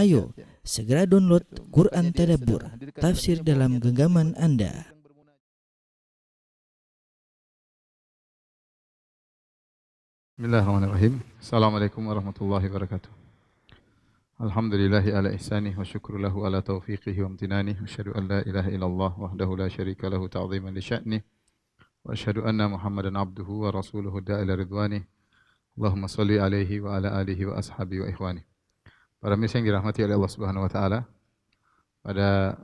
Ayo, segera download Quran Tadabbur, tafsir dalam genggaman Anda. Bismillahirrahmanirrahim. Assalamualaikum warahmatullahi wabarakatuh. Alhamdulillahi ala ihsanih wa syukru lahu ala taufiqihi wa amtinanih. Wa asyhadu an la ilaha illallah wahdahu la syarika lahu ta'ziman li sya'nih. Wa asyhadu anna Muhammadan abduhu wa rasuluhu da'ila ridwanih. Allahumma salli alaihi wa ala alihi wa ashabihi wa ikhwanih. Para mirsa yang dirahmati oleh Allah Subhanahu wa taala, pada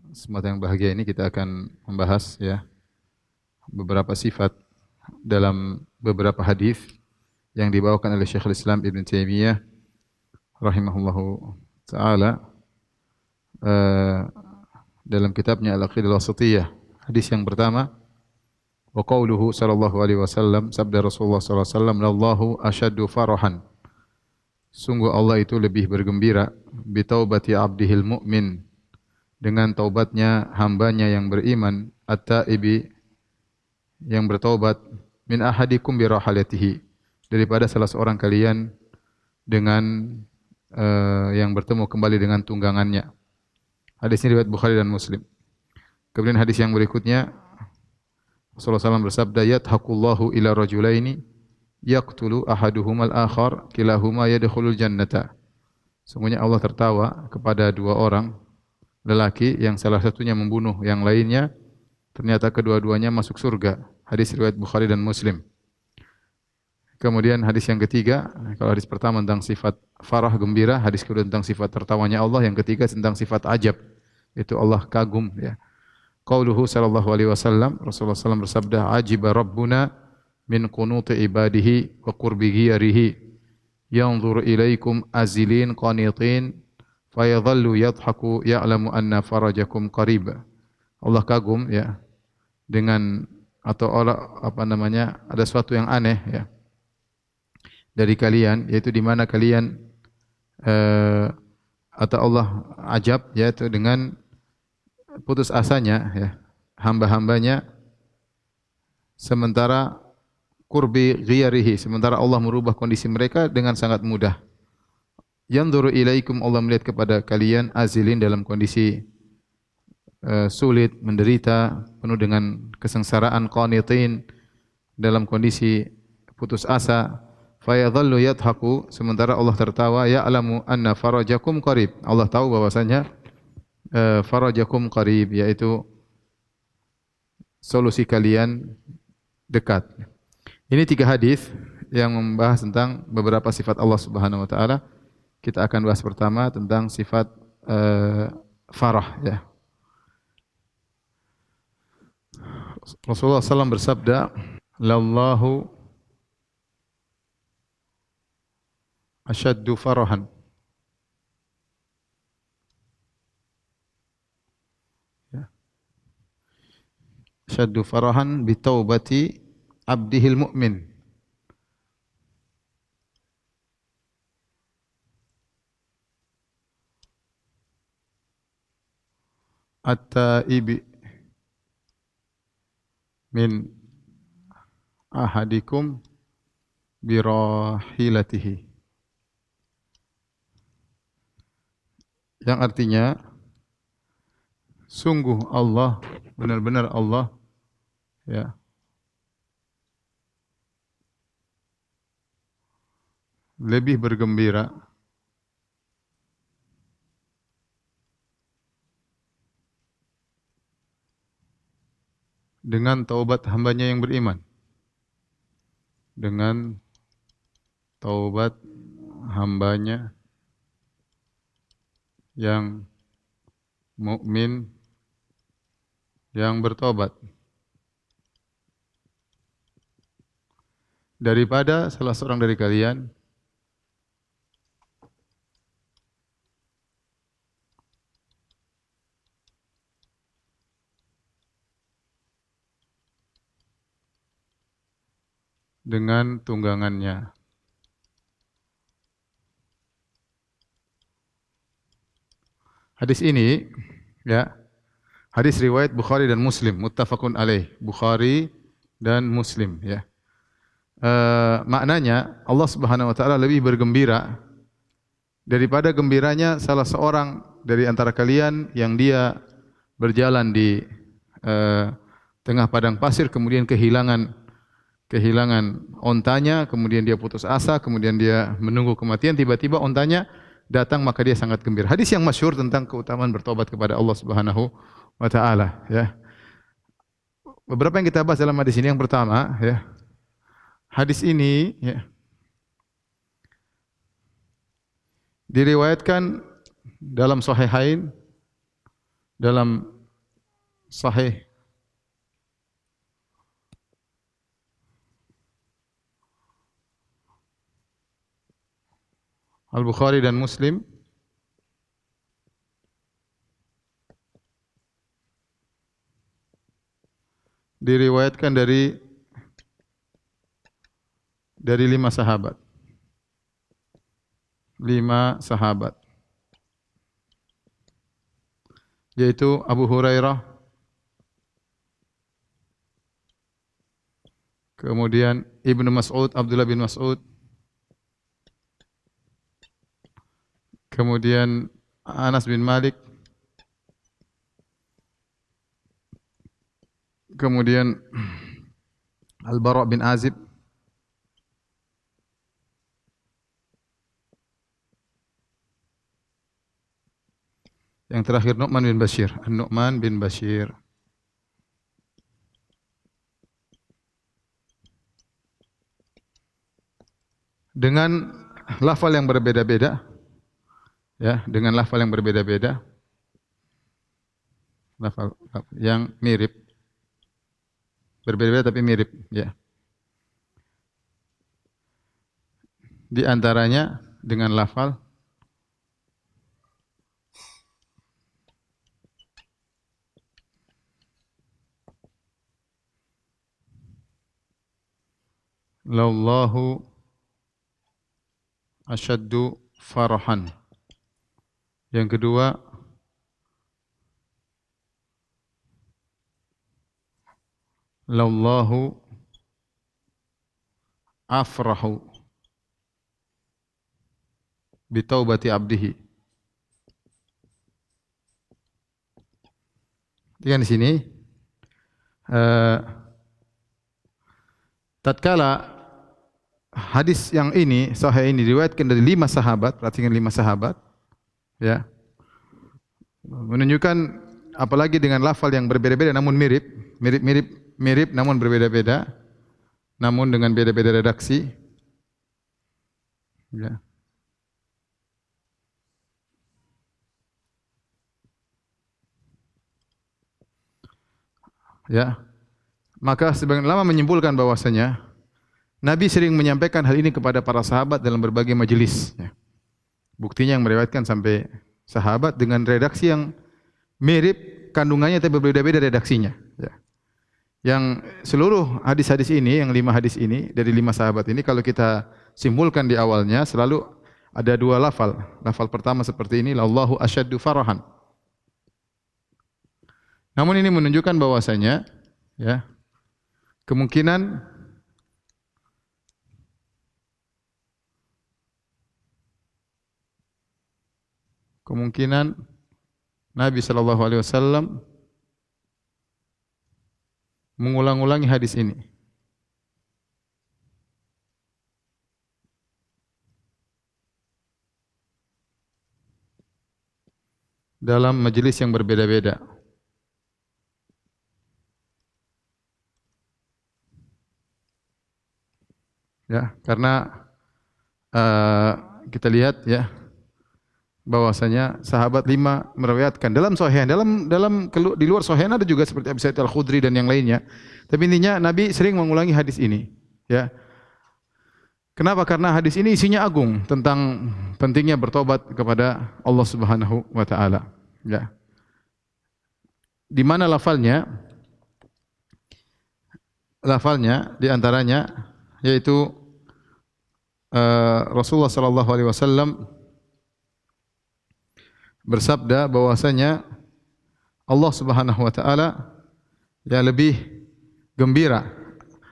kesempatan yang bahagia ini kita akan membahas beberapa sifat dalam beberapa hadis yang dibawakan oleh Syekhul Islam Ibn Taimiyah rahimahullahu taala dalam kitabnya Al-Aqidah Al-Wasithiyah. Hadis yang pertama, wa qauluhu sallallahu alaihi wasallam, sabda Rasulullah sallallahu alaihi wasallam, "Lallahu asyaddu farahan." Sungguh Allah itu lebih bergembira bi taubati abdihil mu'min, dengan taubatnya hambanya yang beriman, at-taibi, yang bertaubat, min ahadikum bi rahalatihi, daripada salah seorang kalian dengan yang bertemu kembali dengan tunggangannya. Hadis ini riwayat Bukhari dan Muslim. Kemudian hadis yang berikutnya, Rasulullah SAW bersabda, "Yadhakullahu ila rajulaini yaqtulu ahaduhumal akhar kilahuma yadkhulul jannata." Sungguhnya Allah tertawa kepada dua orang lelaki yang salah satunya membunuh yang lainnya, ternyata kedua-duanya masuk surga. Hadis riwayat Bukhari dan Muslim. Kemudian hadis yang ketiga, kalau hadis pertama tentang sifat farah gembira, hadis kedua tentang sifat tertawanya Allah, yang ketiga tentang sifat ajab, itu Allah kagum ya. Qauluhu sallallahu alaihi wasallam, Rasulullah SAW bersabda, "Ajiba rabbuna min qunuti ibadihi wa qurbi ghiyarihi, yanzur ilaikum azilin qanitin, fayadhallu yadhaku ya'lamu anna farajakum qarib." Allah kagum ya dengan atau ada sesuatu yang aneh ya dari kalian, yaitu di mana kalian atau Allah ajab, yaitu dengan putus asanya ya hamba-hambanya, sementara qurbi ghiyarihi, sementara Allah merubah kondisi mereka dengan sangat mudah. Yanzuru ilaikum, Allah melihat kepada kalian, azilin, dalam kondisi sulit, menderita, penuh dengan kesengsaraan, qanitin, dalam kondisi putus asa, fayadhallu yadhaku, sementara Allah tertawa, ya'lamu anna farajakum qarib, Allah tahu bahwasanya farajakum qarib, yaitu solusi kalian dekat. Ini tiga hadis yang membahas tentang beberapa sifat Allah Subhanahu wa taala. Kita akan bahas pertama tentang sifat farah ya. Rasulullah SAW bersabda, "Lallahu asyaddu farahan." Ya. Asyaddu farahan bi taubati abdihil mu'min. At-taibi min ahadikum birahilatihi, yang artinya sungguh Allah, benar-benar Allah ya lebih bergembira dengan taubat hambanya yang beriman, dengan taubat hambanya yang mukmin yang bertobat, daripada salah seorang dari kalian dengan tunggangannya. Hadis ini ya, hadis riwayat Bukhari dan Muslim, muttafaqun alaih, Bukhari dan Muslim ya. Maknanya Allah Subhanahu wa taala lebih bergembira daripada gembiranya salah seorang dari antara kalian yang dia berjalan di tengah padang pasir, kemudian kehilangan ontanya, kemudian dia putus asa, kemudian dia menunggu kematian, tiba-tiba ontanya datang, maka dia sangat gembira. Hadis yang masyhur tentang keutamaan bertobat kepada Allah Subhanahu wa taala, ya. Beberapa yang kita bahas dalam hadis ini, yang pertama, ya. Hadis ini, ya, diriwayatkan dalam Sahihain, dalam Sahih Al-Bukhari dan Muslim, diriwayatkan dari 5 sahabat. 5 sahabat. Yaitu Abu Hurairah, kemudian Ibnu Mas'ud, Abdullah bin Mas'ud, kemudian Anas bin Malik, kemudian Al-Bara' bin Azib, yang terakhir Nu'man bin Bashir, Nu'man bin Bashir. Dengan lafal yang berbeda-beda, ya, dengan lafal yang berbeda-beda, lafal yang mirip, berbeda-beda tapi mirip, ya. Di antaranya dengan lafal Lallahu asyaddu farahan. Yang kedua, Lallahu afrahu bitaubati abdihi. Lihat di sini, tatkala hadis yang ini, sahih ini diriwayatkan dari 5 sahabat, perhatikan 5 sahabat, ya, menunjukkan apalagi dengan lafal yang berbeda-beda namun mirip namun berbeda-beda, namun dengan beda-beda redaksi, ya. Ya, maka sebagian ulama menyimpulkan bahwasanya Nabi sering menyampaikan hal ini kepada para sahabat dalam berbagai majelis, ya. Buktinya yang meriwayatkan sampai sahabat dengan redaksi yang mirip kandungannya tapi berbeda-beda redaksinya, ya. Yang seluruh hadis-hadis ini, yang 5 hadis ini dari 5 sahabat ini, kalau kita simpulkan di awalnya selalu ada 2 lafal. Lafal pertama seperti ini, Allahu asyaddu farahan. Namun ini menunjukkan bahwasanya, ya, kemungkinan Nabi sallallahu alaihi wasallam mengulang-ulangi hadis ini. Dalam majelis yang berbeda-beda. Ya, karena kita lihat, ya, bahwasanya sahabat 5 meriwayatkan dalam sahih, di luar sahih ada juga seperti Abu Sa'id Al-Khudri dan yang lainnya. Tapi intinya Nabi sering mengulangi hadis ini, ya. Kenapa? Karena hadis ini isinya agung tentang pentingnya bertobat kepada Allah Subhanahu wa taala, ya. Di mana lafalnya? Lafalnya di antaranya yaitu Rasulullah sallallahu alaihi wasallam bersabda bahwasanya Allah Subhanahu wa taala, ya, lebih gembira.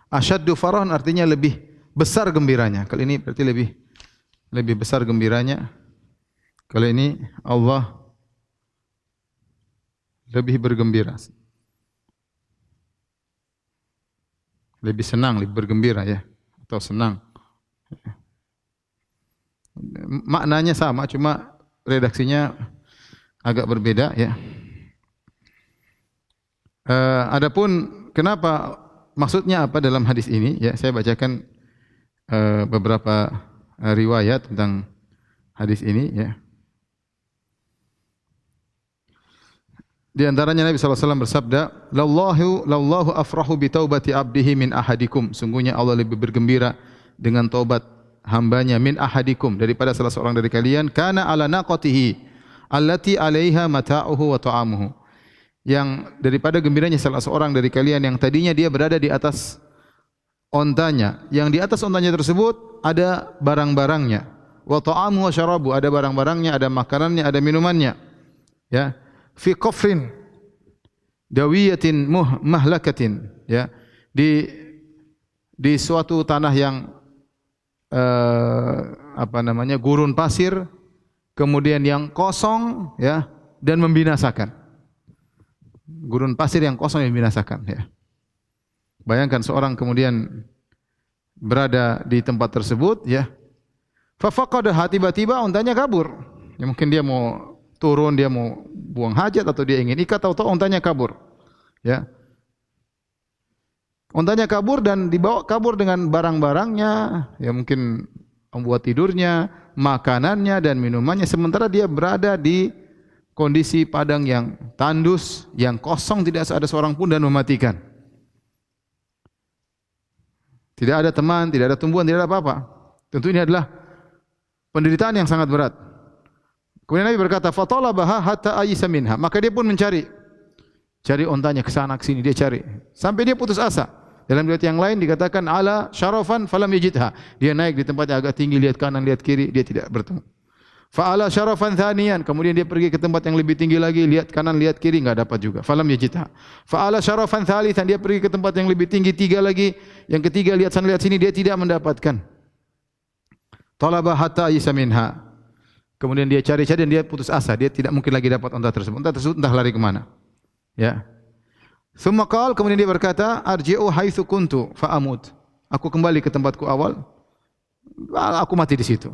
Asyaddu farahan artinya lebih besar gembiranya. Kali ini berarti lebih besar gembiranya Kali ini Allah lebih bergembira. Lebih senang, lebih bergembira ya, atau senang. Maknanya sama, cuma redaksinya agak berbeda ya. Adapun kenapa, maksudnya apa dalam hadis ini ya, saya bacakan beberapa riwayat tentang hadis ini ya. Di antaranya Nabi SAW bersabda, "Lallahu afrahu bi taubati abdihi min ahadikum." Sungguhnya Allah lebih bergembira dengan taubat hambanya min ahadikum, daripada salah seorang dari kalian, kana ala naqatihi allati 'alaiha mata'uhu wa ta'amuhu. Yang daripada gembiranya salah seorang dari kalian yang tadinya dia berada di atas ontanya, yang di atas ontanya tersebut ada barang-barangnya, wa ta'amuhu wa syarabu, ada barang-barangnya, ada makanannya, ada minumannya. Ya. Fi qafrin dawiyatin mahlakatin, ya, di suatu tanah yang gurun pasir, kemudian yang kosong ya, dan membinasakan. Gurun pasir yang kosong yang membinasakan ya. Bayangkan seorang kemudian berada di tempat tersebut ya. Fa faqadaha, tiba-tiba ontanya kabur. Ya, mungkin dia mau turun, dia mau buang hajat atau dia ingin ikat, tahu-tahu ontanya kabur. Ya. Ontanya kabur dan dibawa kabur dengan barang-barangnya, ya mungkin membuat tidurnya, makanannya dan minumannya, sementara dia berada di kondisi padang yang tandus, yang kosong, tidak ada seorang pun dan mematikan. Tidak ada teman, tidak ada tumbuhan, tidak ada apa-apa. Tentu ini adalah penderitaan yang sangat berat. Kemudian Nabi berkata, "Fatalabaha hatta ayisa minha." Maka dia pun mencari ontanya ke sana ke sini, dia cari sampai dia putus asa. Dalam riwayat yang lain dikatakan ala syarafan falam yajidha. Dia naik di tempat yang agak tinggi, lihat kanan, lihat kiri, dia tidak bertemu. Fa ala syarafan thaniyan, kemudian dia pergi ke tempat yang lebih tinggi lagi, lihat kanan, lihat kiri, enggak dapat juga. Falam yajidha. Fa ala syarafan thalithan, dia pergi ke tempat yang lebih tinggi, tiga lagi, yang ketiga lihat sana, lihat sini, dia tidak mendapatkan. Talaba hatta ayisa minha. Kemudian dia cari-cari dan dia putus asa, dia tidak mungkin lagi dapat unta tersebut. Unta tersebut entah lari ke mana. Ya. Tsumma qala, kemudian dia berkata, "Arji'u haitsu kuntu fa amut." Aku kembali ke tempatku awal, aku mati di situ.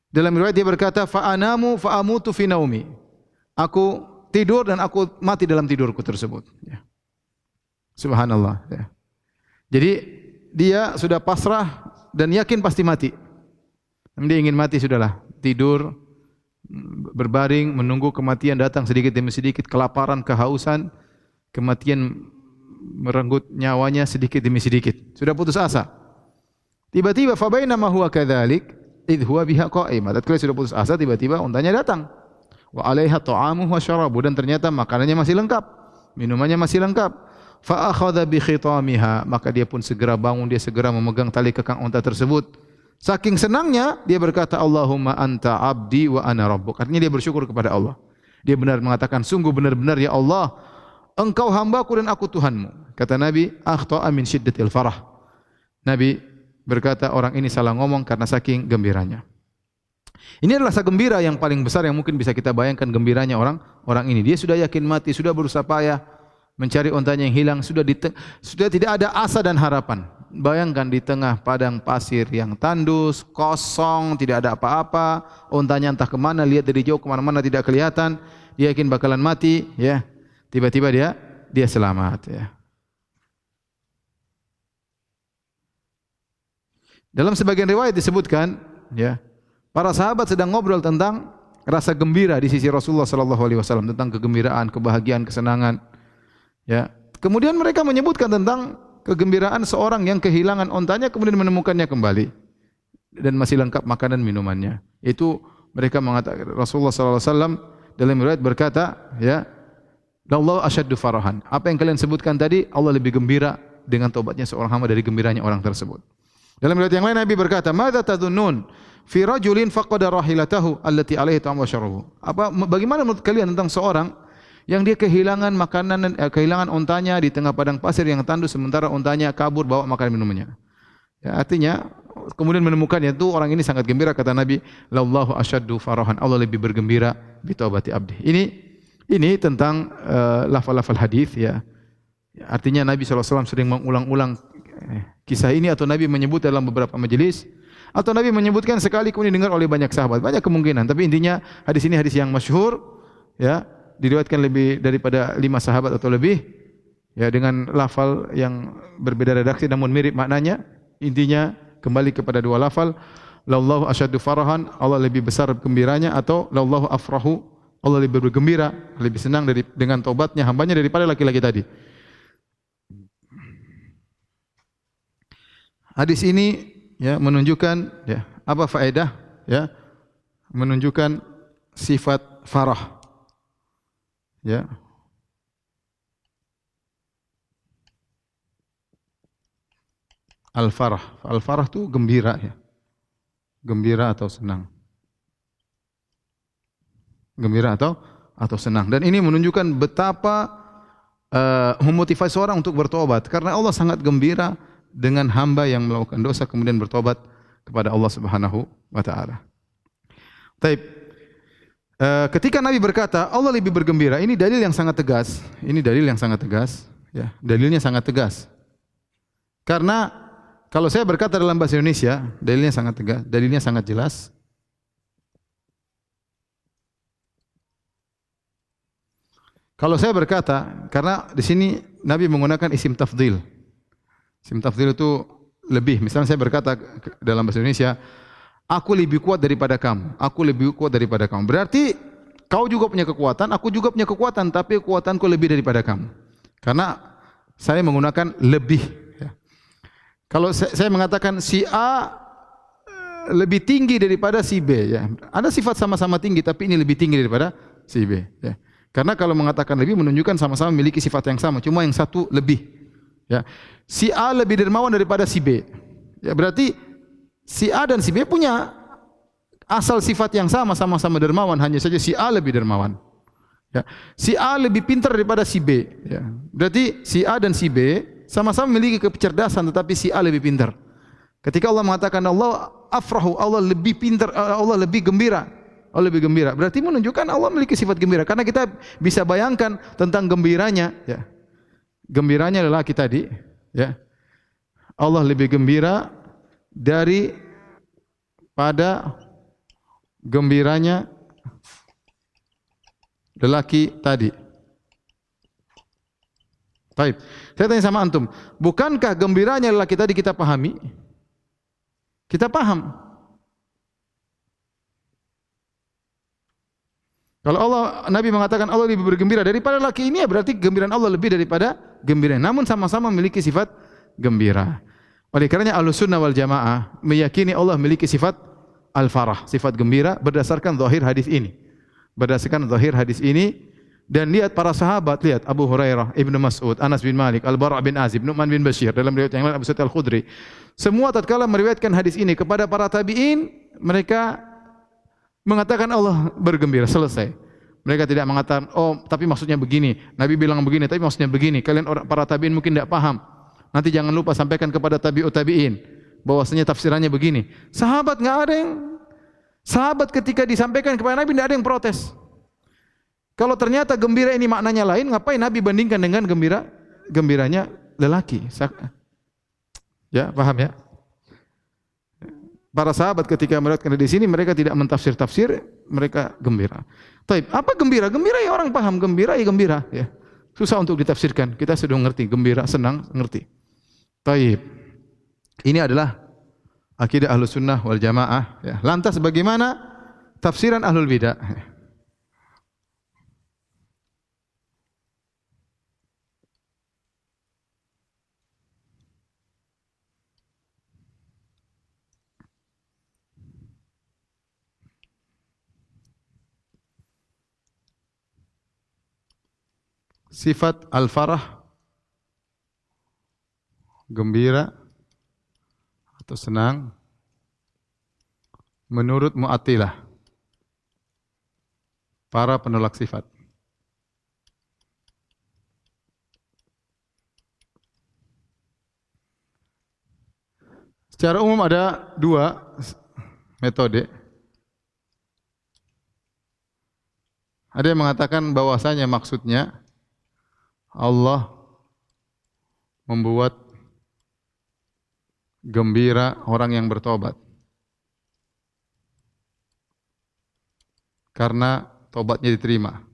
Dalam riwayat dia berkata, "Fa anamu fa amutu fi naumi." Aku tidur dan aku mati dalam tidurku tersebut. Ya. Subhanallah. Ya. Jadi dia sudah pasrah dan yakin pasti mati. Dia ingin mati, sudahlah, tidur, berbaring, menunggu kematian datang sedikit demi sedikit, kelaparan, kehausan, kematian merenggut nyawanya sedikit demi sedikit. Sudah putus asa. Tiba-tiba fa bainama huwa kadzalik idh huwa biha qa'imah. Tatkala sudah putus asa, tiba-tiba untanya datang. Wa 'alaiha ta'amuhu wa syarabu, dan ternyata makanannya masih lengkap, minumannya masih lengkap. Fa akhadha bi khitamiha, maka dia pun segera bangun, dia segera memegang tali kekang unta tersebut. Saking senangnya dia berkata, "Allahumma anta abdi wa ana rabbuk." Artinya dia bersyukur kepada Allah. Dia benar mengatakan, "Sungguh benar-benar ya Allah, Engkau hambaku dan aku Tuhanmu." Kata Nabi, "Akhta'a min syiddatil farah." Nabi berkata, orang ini salah ngomong karena saking gembiranya. Ini adalah rasa gembira yang paling besar yang mungkin bisa kita bayangkan, gembiranya orang ini. Dia sudah yakin mati, sudah berusaha payah mencari ontanya yang hilang, sudah tidak ada asa dan harapan. Bayangkan di tengah padang pasir yang tandus, kosong, tidak ada apa-apa, ontanya entah kemana, lihat dari jauh kemana-mana tidak kelihatan, dia yakin bakalan mati, ya. Tiba-tiba dia selamat, ya. Dalam sebagian riwayat disebutkan, ya, para sahabat sedang ngobrol tentang rasa gembira di sisi Rasulullah SAW, tentang kegembiraan, kebahagiaan, kesenangan, ya. Kemudian mereka menyebutkan tentang kegembiraan seorang yang kehilangan ontanya kemudian menemukannya kembali dan masih lengkap makanan minumannya. Itu mereka mengatakan, Rasulullah SAW dalam riwayat berkata, ya, "Allahu asyaddu farahan." Apa yang kalian sebutkan tadi, Allah lebih gembira dengan taubatnya seorang hamba dari gembiranya orang tersebut. Dalam riwayat yang lain Nabi berkata, "Madza tadhunnun fi rajulin faqada rahilatahu allati alaihi ta'am wa syarabu." Bagaimana menurut kalian tentang seorang yang dia kehilangan makanan, kehilangan ontanya di tengah padang pasir yang tandus, sementara ontanya kabur bawa makanan minumnya. Ya, artinya kemudian menemukannya itu orang ini sangat gembira, kata Nabi, "Lallahu asyaddu farahan." Allah lebih bergembira bi taubati abdi. Ini tentang lafal-lafal hadis ya. Artinya Nabi SAW sering mengulang-ulang kisah ini, atau Nabi menyebut dalam beberapa majelis, atau Nabi menyebutkan sekali kemudian didengar oleh banyak sahabat. Banyak kemungkinan, tapi intinya hadis ini hadis yang masyhur ya, diriwayatkan lebih daripada 5 sahabat atau lebih ya, dengan lafal yang berbeda redaksi namun mirip maknanya. Intinya kembali kepada 2 lafal, lallahu asyaddu farahan, Allah lebih besar gembiranya, atau lallahu afrahu, Allah lebih bergembira, lebih senang dengan taubatnya hambanya daripada laki-laki tadi. Hadis ini ya menunjukkan ya apa faedah ya, menunjukkan sifat farah ya. Al-farah itu gembira ya. Gembira atau senang. Gembira atau senang. Dan ini menunjukkan betapa memotivasi orang untuk bertobat, karena Allah sangat gembira dengan hamba yang melakukan dosa kemudian bertobat kepada Allah Subhanahu wa taala. Taib. Ketika Nabi berkata Allah lebih bergembira, ini dalil yang sangat tegas. Ini dalil yang sangat tegas ya. Dalilnya sangat tegas. Karena kalau saya berkata dalam bahasa Indonesia, dalilnya sangat tegas, dalilnya sangat jelas. Kalau saya berkata, karena di sini Nabi menggunakan isim tafdhil. Isim tafdhil itu lebih. Misalnya saya berkata dalam bahasa Indonesia, aku lebih kuat daripada kamu. Aku lebih kuat daripada kamu. Berarti kau juga punya kekuatan, aku juga punya kekuatan, tapi kekuatanku lebih daripada kamu. Karena saya menggunakan lebih. Ya. Kalau saya mengatakan si A lebih tinggi daripada si B, ya. Ada sifat sama-sama tinggi, tapi ini lebih tinggi daripada si B. Ya. Karena kalau mengatakan lebih menunjukkan sama-sama memiliki sifat yang sama, cuma yang satu lebih. Ya. Si A lebih dermawan daripada si B. Ya, berarti si A dan si B punya asal sifat yang sama, sama-sama dermawan, hanya saja si A lebih dermawan. Ya. Si A lebih pintar daripada si B. Ya. Berarti si A dan si B sama-sama memiliki kecerdasan, tetapi si A lebih pintar. Ketika Allah mengatakan Allah afrahu, Allah lebih pintar, Allah lebih gembira. Allah lebih gembira. Berarti menunjukkan Allah memiliki sifat gembira. Karena kita bisa bayangkan tentang gembiranya. Ya. Gembiranya lelaki tadi. Ya. Allah lebih gembira daripada gembiranya lelaki tadi. Baik. Saya tanya sama antum, bukankah gembiranya lelaki tadi kita pahami? Kita paham. Kalau Allah, Nabi mengatakan Allah lebih bergembira daripada lelaki ini, ya berarti gembiraan Allah lebih daripada gembira. Namun sama-sama memiliki sifat gembira. Oleh karenanya Ahlussunnah wal Jamaah meyakini Allah memiliki sifat al-farah, sifat gembira berdasarkan zahir hadis ini. Berdasarkan zahir hadis ini, dan lihat para sahabat, lihat Abu Hurairah, Ibnu Mas'ud, Anas bin Malik, Al-Bara' bin Azib, Nu'man bin Bashir, dalam riwayat yang lain Abu Sa'id Al-Khudri. Semua tatkala meriwayatkan hadis ini kepada para tabi'in, mereka mengatakan Allah bergembira, selesai. Mereka tidak mengatakan, oh tapi maksudnya begini, Nabi bilang begini, tapi maksudnya begini. Kalian orang para tabi'in mungkin tidak paham. Nanti jangan lupa sampaikan kepada tabi'ut tabi'in bahwasanya tafsirannya begini. Sahabat enggak ada yang, sahabat ketika disampaikan kepada Nabi tidak ada yang protes. Kalau ternyata gembira ini maknanya lain, ngapain Nabi bandingkan dengan gembiranya lelaki? Ya, paham ya? Para sahabat ketika melihatkan di sini, mereka tidak mentafsir-tafsir, mereka gembira. Taib, apa gembira? Gembira ya orang paham, gembira ya gembira. Ya. Susah untuk ditafsirkan, kita sudah ngerti, gembira, senang, ngerti. Taib, ini adalah akidah Ahlussunnah wal Jamaah. Ya. Lantas bagaimana tafsiran Ahlul Bidah? Sifat al-farah, gembira atau senang, menurut Mu'attilah, para penolak sifat. Secara umum ada dua metode. Ada yang mengatakan bahwasanya maksudnya Allah membuat gembira orang yang bertobat. Karena tobatnya diterima.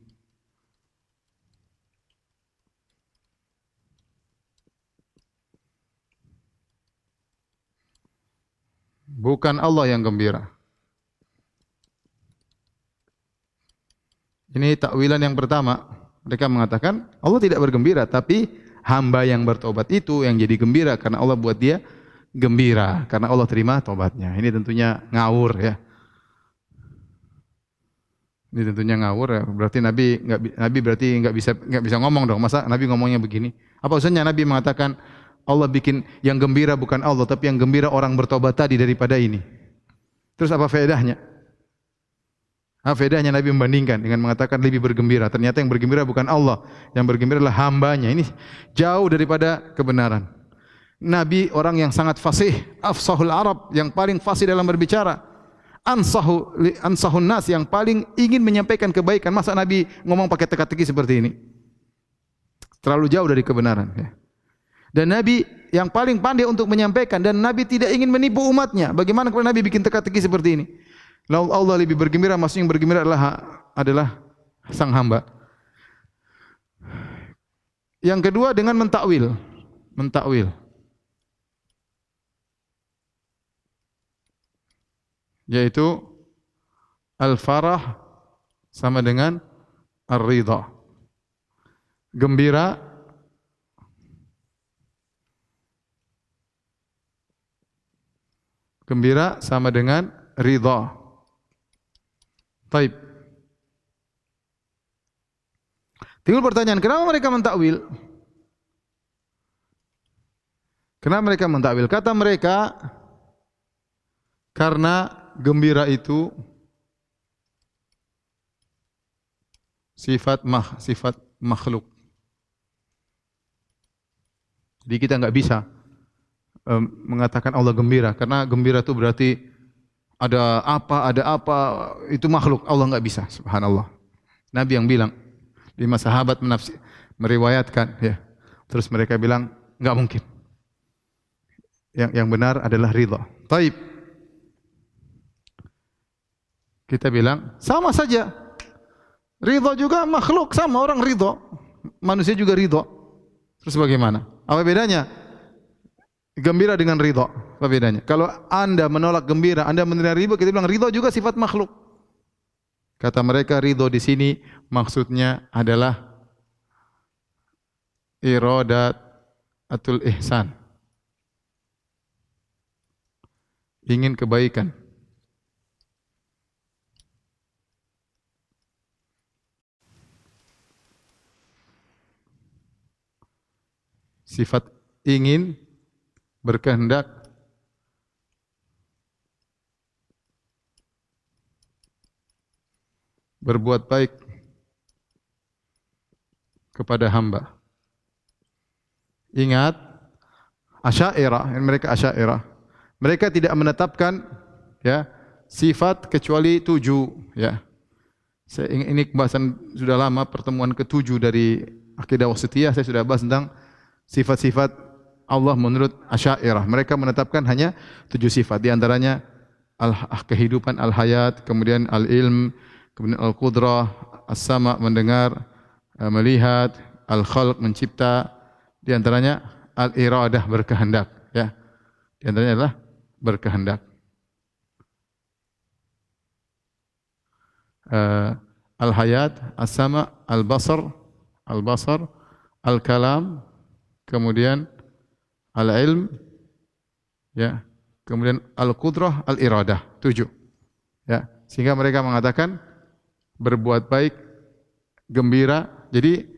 Bukan Allah yang gembira. Ini takwilan yang pertama. Mereka mengatakan Allah tidak bergembira, tapi hamba yang bertobat itu yang jadi gembira karena Allah buat dia gembira karena Allah terima tobatnya. Ini tentunya ngawur ya. Ini tentunya ngawur ya. Berarti Nabi berarti nggak bisa ngomong dong. Masa Nabi ngomongnya begini? Apa maksudnya Nabi mengatakan Allah bikin yang gembira bukan Allah, tapi yang gembira orang bertobat tadi daripada ini. Terus apa faedahnya? Faedahnya Nabi membandingkan dengan mengatakan lebih bergembira. Ternyata yang bergembira bukan Allah, yang bergembira adalah hambanya. Ini jauh daripada kebenaran. Nabi orang yang sangat fasih, afsahul Arab, yang paling fasih dalam berbicara. Ansahun nas, yang paling ingin menyampaikan kebaikan. Masa Nabi ngomong pakai teka-teki seperti ini? Terlalu jauh dari kebenaran. Ya. Dan Nabi yang paling pandai untuk menyampaikan, dan Nabi tidak ingin menipu umatnya. Bagaimana kalau Nabi bikin teka-teki seperti ini? Lalu Allah lebih bergembira, maksudnya yang bergembira adalah sang hamba. Yang kedua dengan mentakwil. Yaitu al-farah sama dengan ar-ridha. Gembira sama dengan ridha. Baik. Timbul pertanyaan, kenapa mereka mentakwil? Kenapa mereka mentakwil? Kata mereka, karena gembira itu sifat makhluk. Jadi kita nggak bisa mengatakan Allah gembira, karena gembira itu berarti ada apa, itu makhluk. Allah enggak bisa, subhanallah. Nabi yang bilang, 5 sahabat meriwayatkan ya. Terus mereka bilang enggak mungkin. Yang benar adalah ridha. Taib. Kita bilang sama saja. Ridha juga makhluk, sama orang ridha. Manusia juga ridha. Terus bagaimana? Apa bedanya? Gembira dengan ridha, apa bedanya? Kalau Anda menolak gembira, Anda menerima ridha, kita bilang ridha juga sifat makhluk. Kata mereka ridha di sini maksudnya adalah iradatul ihsan. Ingin kebaikan. Sifat ingin berkehendak berbuat baik kepada hamba. Ingat, Asy'ariyah, mereka Asy'ariyah. Mereka tidak menetapkan ya sifat kecuali 7 ya. Ini pembahasan sudah lama, pertemuan ke-7 dari akidah wasithiyah saya sudah bahas tentang sifat-sifat Allah menurut Asy'ariyah. Mereka menetapkan hanya 7 sifat. Di antaranya kehidupan, al-hayat, kemudian al-ilm, kemudian al-qudrah, as-sama' mendengar, melihat, al-khalq mencipta. Di antaranya al-iradah berkehendak. Ya. Di antaranya adalah berkehendak. Al-hayat, as-sama', al-basar, al-kalam, kemudian al-ilm, ya, kemudian al-qudrah, al-iradah, 7. Ya, sehingga mereka mengatakan berbuat baik, gembira. Jadi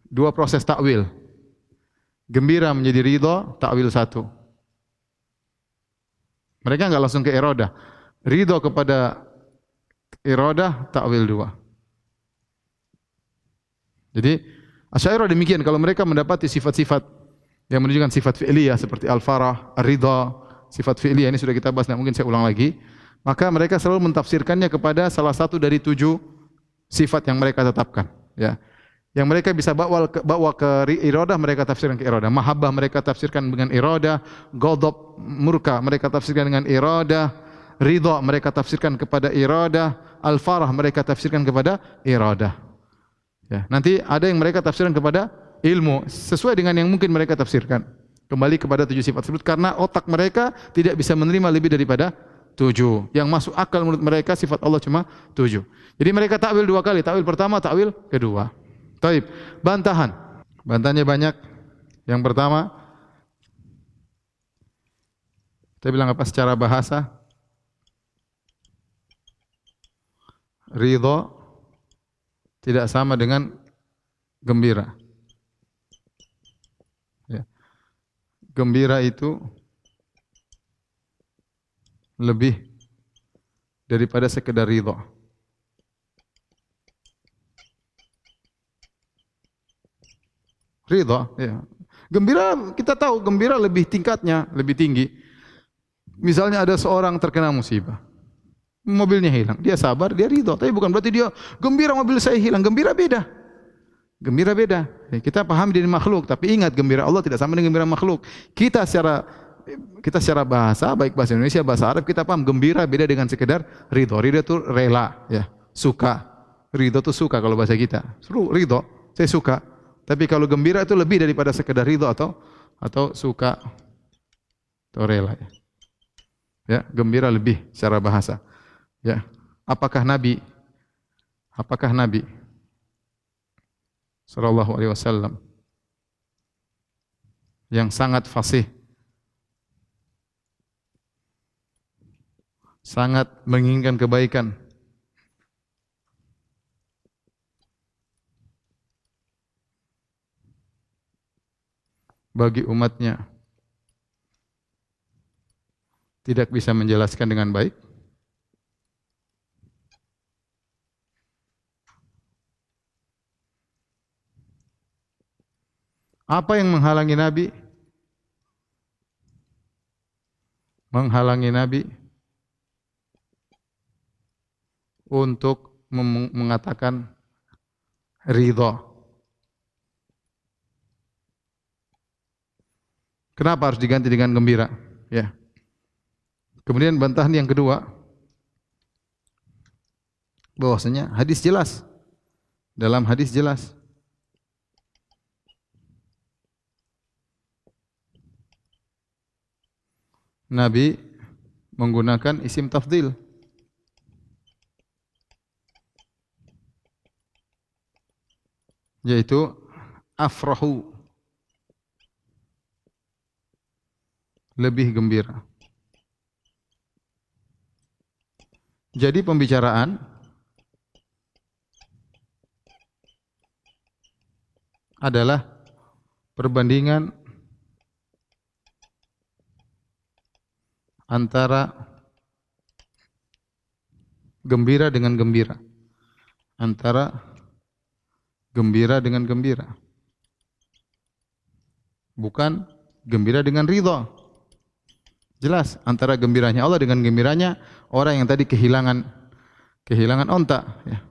2 proses takwil. Gembira menjadi ridha, takwil 1. Mereka enggak langsung ke iradah. Ridha kepada iradah, takwil 2. Jadi Asy'ariyah demikian, kalau mereka mendapati sifat-sifat yang menunjukkan sifat fi'liyah seperti al-farah, ar-ridha, sifat fi'liyah ini sudah kita bahas, tidak mungkin saya ulang lagi. Maka mereka selalu mentafsirkannya kepada salah satu dari 7 sifat yang mereka tetapkan, ya. Yang mereka bisa bawa ke iradah, mereka tafsirkan ke iradah. Mahabbah mereka tafsirkan dengan iradah, ghadab, murka mereka tafsirkan dengan iradah, ridha mereka tafsirkan kepada iradah, al-farah mereka tafsirkan kepada iradah. Ya, nanti ada yang mereka tafsirkan kepada ilmu sesuai dengan yang mungkin mereka tafsirkan. Kembali kepada 7 sifat tersebut karena otak mereka tidak bisa menerima lebih daripada 7. Yang masuk akal menurut mereka sifat Allah cuma 7. Jadi mereka takwil 2 kali, takwil pertama, takwil kedua. Taib, bantahan. Bantahannya banyak. Yang pertama, kita bilang apa secara bahasa? Ridha tidak sama dengan gembira. Ya. Gembira itu lebih daripada sekedar ridha. Ridha, ya. Gembira, kita tahu gembira lebih tingkatnya, lebih tinggi. Misalnya ada seorang terkena musibah, mobilnya hilang, dia sabar, dia ridha. Tapi bukan berarti dia gembira mobil saya hilang. Gembira beda. Gembira beda. Ya, kita paham dari makhluk, tapi ingat gembira Allah tidak sama dengan gembira makhluk. Kita secara bahasa, baik bahasa Indonesia, bahasa Arab, kita paham gembira beda dengan sekedar ridha. Ridha itu rela, ya, suka. Ridha itu suka kalau bahasa kita. Ridha, saya suka. Tapi kalau gembira itu lebih daripada sekedar ridha atau suka atau rela, ya. Ya, gembira lebih secara bahasa. Ya. Apakah Nabi sallallahu alaihi wasallam yang sangat fasih, sangat menginginkan kebaikan, bagi umatnya, tidak bisa menjelaskan dengan baik? Apa yang menghalangi Nabi? Menghalangi Nabi untuk mengatakan ridha. Kenapa harus diganti dengan gembira? Ya. Kemudian bantahan yang kedua, bahwasanya hadis jelas. Dalam hadis jelas. Nabi menggunakan isim tafdil. Yaitu afrahu. Lebih gembira. Jadi pembicaraan adalah perbandingan antara gembira dengan gembira. Antara gembira dengan gembira. Bukan gembira dengan ridha. Jelas antara gembiranya Allah dengan gembiranya orang yang tadi kehilangan onta, ya.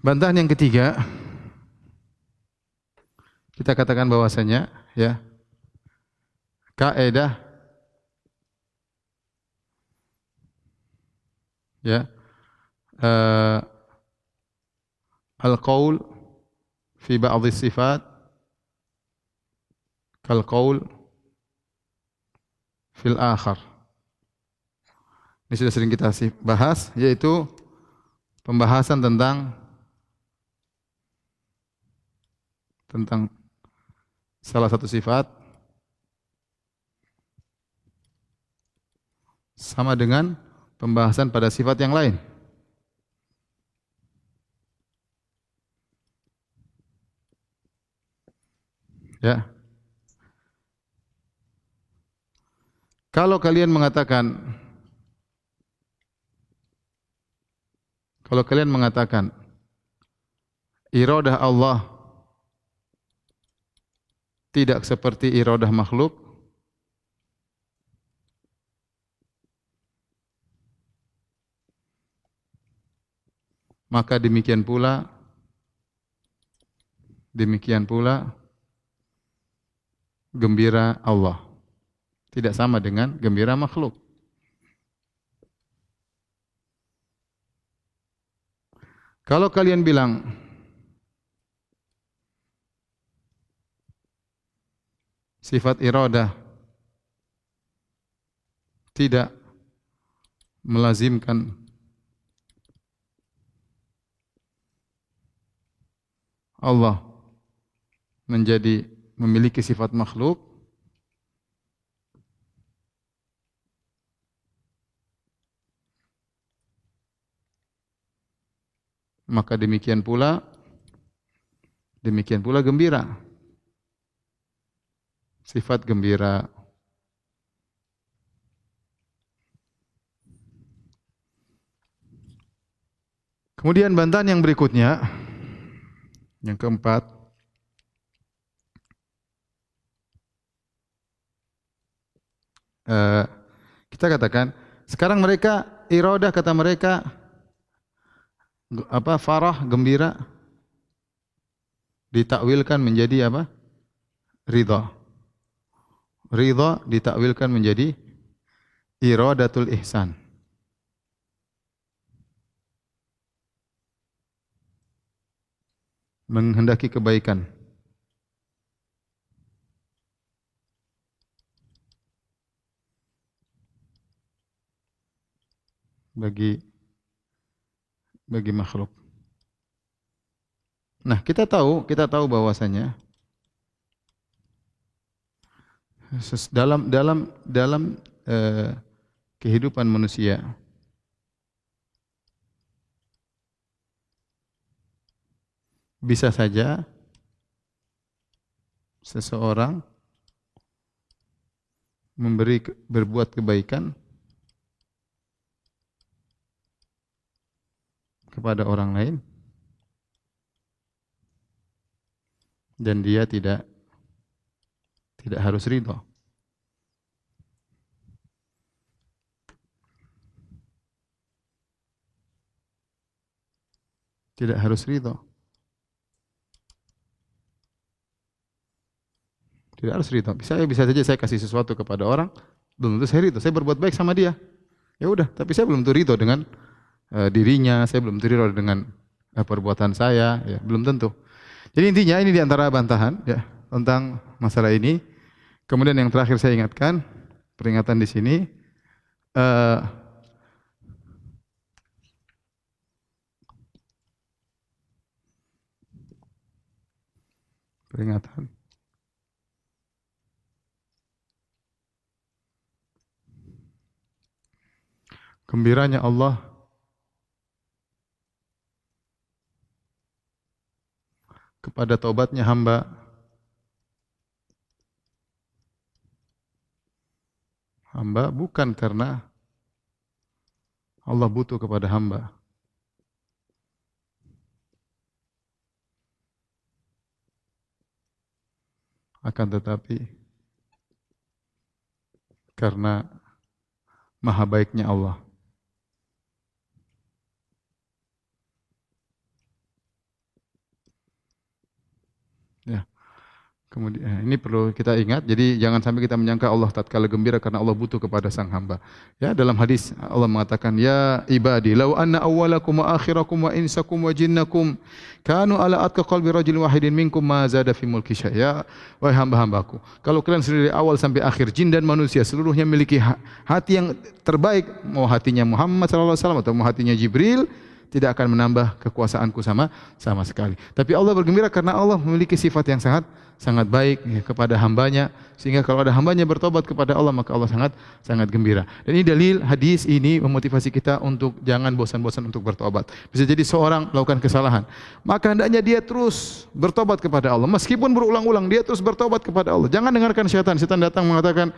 Bantahan yang ketiga, kita katakan bahwasanya, ya, kaidah, ya, al-qaul fi ba'dhi sifat kal qaul fil akhar. Ini sudah sering kita bahas, yaitu pembahasan tentang salah satu sifat sama dengan pembahasan pada sifat yang lain. Ya. Kalau kalian mengatakan iradah Allah tidak seperti iradah makhluk, maka demikian pula gembira Allah tidak sama dengan gembira makhluk. Kalau kalian bilang sifat iradah tidak melazimkan Allah memiliki sifat makhluk, maka demikian pula gembira. Sifat gembira. Kemudian bantahan yang berikutnya, yang keempat, kita katakan sekarang mereka iradah, kata mereka farah, gembira, ditakwilkan menjadi apa? Ridha. Ridha ditakwilkan menjadi iradatul ihsan. Menghendaki kebaikan. Bagi makhluk. Nah, kita tahu bahwasanya dalam kehidupan manusia bisa saja seseorang berbuat kebaikan kepada orang lain dan dia tidak harus ridha. Tidak harus ridha. Tidak harus ridha. Bisa saja saya kasih sesuatu kepada orang, belum tentu saya ridha. Saya berbuat baik sama dia. Ya udah, tapi saya belum tentu ridha dengan dirinya, saya belum tentu ridha dengan perbuatan saya, ya, belum tentu. Jadi intinya ini di antara bantahan ya tentang masalah ini. Kemudian yang terakhir saya ingatkan, peringatan di sini peringatan. Gembiranya Allah kepada taubatnya hamba, bukan karena Allah butuh kepada hamba, akan tetapi karena maha baiknya Allah. Ya. Kemudian ini perlu kita ingat, jadi jangan sampai kita menyangka Allah tatkala gembira karena Allah butuh kepada sang hamba. Ya, dalam hadis Allah mengatakan, "Ya ibadi, law anna awwalakum wa akhirakum wa insakum wa jinnakum kanu ala atqa qalbi rajulin wahidin minkum ma zada fi mulki syai'." Ya, wahai hamba-hambaku, kalau kalian dari awal sampai akhir, jin dan manusia seluruhnya memiliki hati yang terbaik, mau hatinya Muhammad sallallahu alaihi wasallam atau mau hatinya Jibril, tidak akan menambah kekuasaanku sama sekali. Tapi Allah bergembira karena Allah memiliki sifat yang sangat baik ya, kepada hambanya, sehingga kalau ada hambanya bertobat kepada Allah maka Allah sangat gembira. Dan ini dalil hadis ini memotivasi kita untuk jangan bosan-bosan untuk bertobat. Bisa jadi seorang melakukan kesalahan, maka hendaknya dia terus bertobat kepada Allah. Meskipun berulang-ulang dia terus bertobat kepada Allah. Jangan dengarkan syaitan. Syaitan datang mengatakan,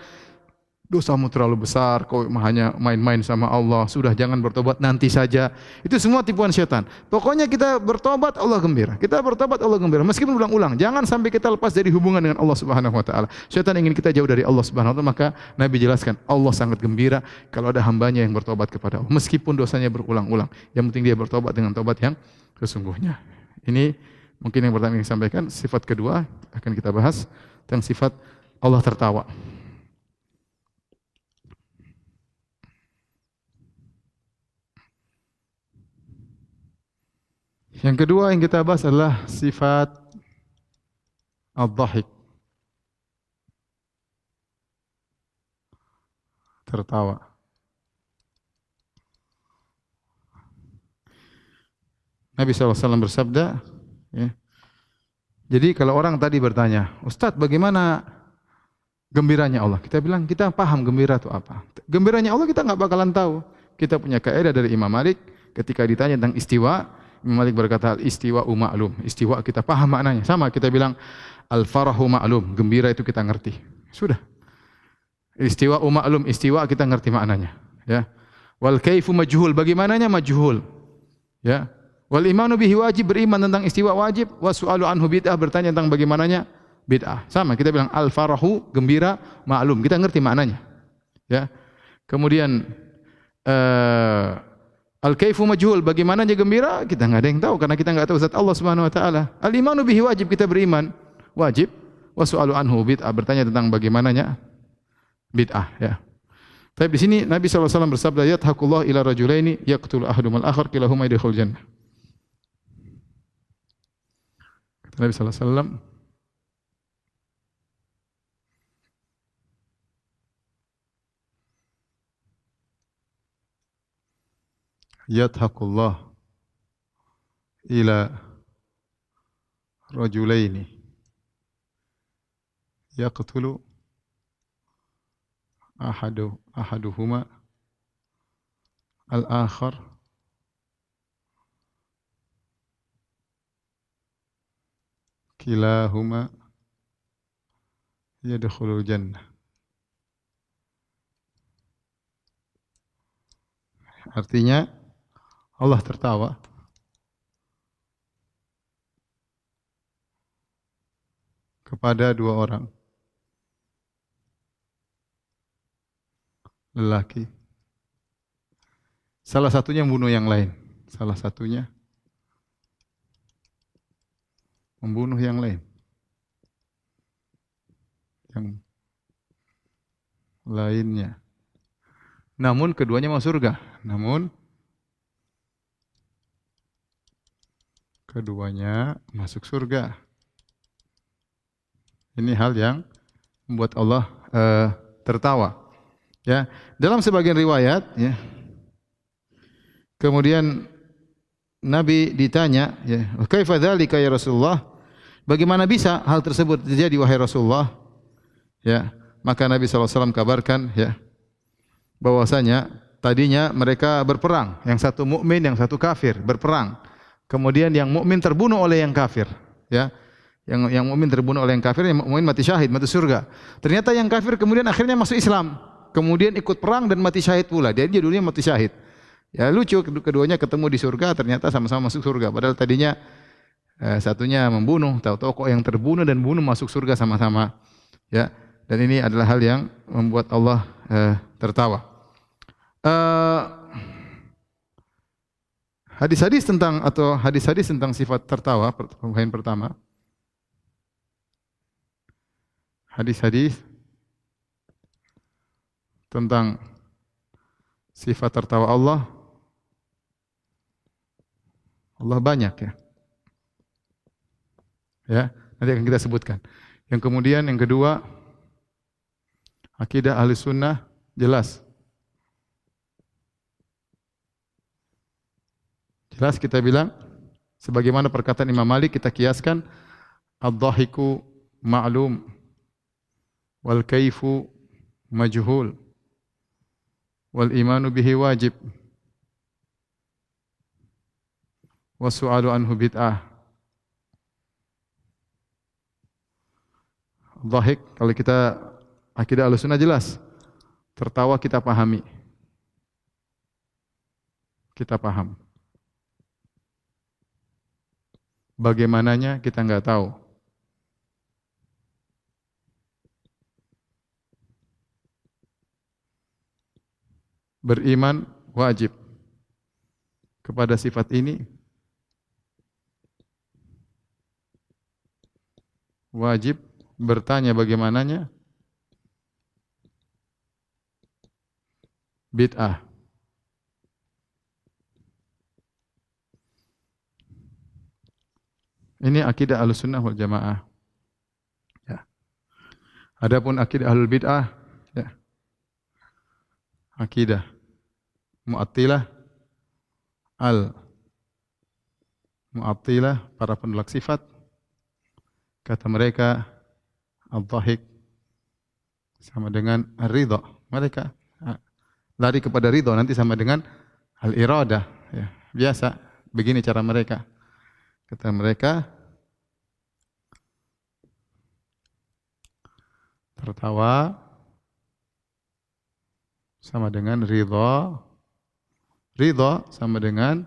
dosamu terlalu besar, kau hanya main-main sama Allah, sudah jangan bertobat, nanti saja. Itu semua tipuan setan. Pokoknya kita bertobat Allah gembira. Kita bertobat Allah gembira. Meskipun ulang-ulang, jangan sampai kita lepas dari hubungan dengan Allah Subhanahu wa taala. Setan ingin kita jauh dari Allah Subhanahu wa taala, maka Nabi jelaskan, Allah sangat gembira kalau ada hambanya yang bertobat kepada Allah, meskipun dosanya berulang-ulang. Yang penting dia bertobat dengan tobat yang sesungguhnya. Ini mungkin yang pertama yang disampaikan. Sifat kedua akan kita bahas tentang sifat Allah tertawa. Yang kedua yang kita bahas adalah sifat ad-dhahik, tertawa. Nabi SAW bersabda, ya, jadi kalau orang tadi bertanya, Ustadz bagaimana gembiranya Allah? Kita bilang, kita paham gembira itu apa. Gembiranya Allah kita nggak bakalan tahu. Kita punya kaidah dari Imam Malik, ketika ditanya tentang istiwa, Imam Malik berkata, istiwa ma'lum. Istiwa kita paham maknanya. Sama kita bilang, al-farahu ma'lum. Gembira itu kita ngerti. Sudah. Istiwa ma'lum. Istiwa kita ngerti maknanya. Ya. Wal kaifu majhul. Bagaimananya majhul. Ya. Wal imanu bihi wajib. Beriman tentang istiwa wajib. Wa su'alu anhu bid'ah. Bertanya tentang bagaimananya bid'ah. Sama kita bilang, al-farahu gembira ma'lum. Kita ngerti maknanya. Ya. Kemudian al-kaifu majhul, bagaimana dia gembira? Kita enggak ada yang tahu karena kita enggak tahu zat Allah Subhanahu wa taala. Al-imanu bihi wajib, kita beriman, wajib. Wa su'alu anhu bid'ah, bertanya tentang bagaimananya bid'ah, ya. Tapi di sini Nabi SAW bersabda, yadhakullah ila rajulaini yaqtulu ahadumal akhar kilahuma yadkhul jannah. Kata Nabi SAW, yadhakullah ila rajulaini yaqtulu ahaduhuma al-akhar kilahuma yadkhulul jannah. Artinya Allah tertawa kepada dua orang lelaki. Salah satunya membunuh yang lain. Salah satunya membunuh yang lain. Yang lainnya. Namun keduanya masuk surga. Namun keduanya masuk surga. Ini hal yang membuat Allah tertawa. Ya, dalam sebagian riwayat, ya. Kemudian Nabi ditanya, ya, "Kaifa dzalika ya Rasulullah?" Bagaimana bisa hal tersebut terjadi wahai Rasulullah? Ya, maka Nabi SAW kabarkan, ya, bahwasanya tadinya mereka berperang, yang satu mukmin, yang satu kafir, berperang. Kemudian yang mukmin terbunuh oleh yang kafir, ya. Yang mukmin terbunuh oleh yang kafir, yang mukmin mati syahid, mati surga. Ternyata yang kafir kemudian akhirnya masuk Islam, kemudian ikut perang dan mati syahid pula. Dia dulunya mati syahid. Ya lucu, keduanya ketemu di surga, ternyata sama-sama masuk surga. Padahal tadinya satunya membunuh, tahu-tahu kok yang terbunuh dan bunuh masuk surga sama-sama. Ya, dan ini adalah hal yang membuat Allah tertawa. Hadis-hadis tentang sifat tertawa, poin pertama. Hadis-hadis tentang sifat tertawa Allah banyak, ya. Ya, nanti akan kita sebutkan. Yang kemudian yang kedua, akidah ahli sunnah jelas. Jelas kita bilang, sebagaimana perkataan Imam Malik kita kiaskan, ad-dhahiku ma'lum wal kaifu majhul wal imanu bihi wajib wa su'alu anhu bid'ah. Dhahik, kalau kita akidah Ahlussunnah jelas. tertawa kita pahami. Kita paham. Bagaimananya kita enggak tahu. Beriman wajib kepada sifat ini, wajib bertanya bagaimananya, bid'ah. Ini akidah Ahlussunnah wal Jamaah. Ya. Adapun akidah Ahlul Bid'ah, ya. Akidah Mu'attilah, Mu'attilah, para penolak sifat, kata mereka al-dhahik sama dengan ar-ridha. Mereka lari kepada ridha nanti sama dengan al-iradah, ya. Biasa begini cara mereka. Kata mereka tertawa sama dengan ridha. Ridha sama dengan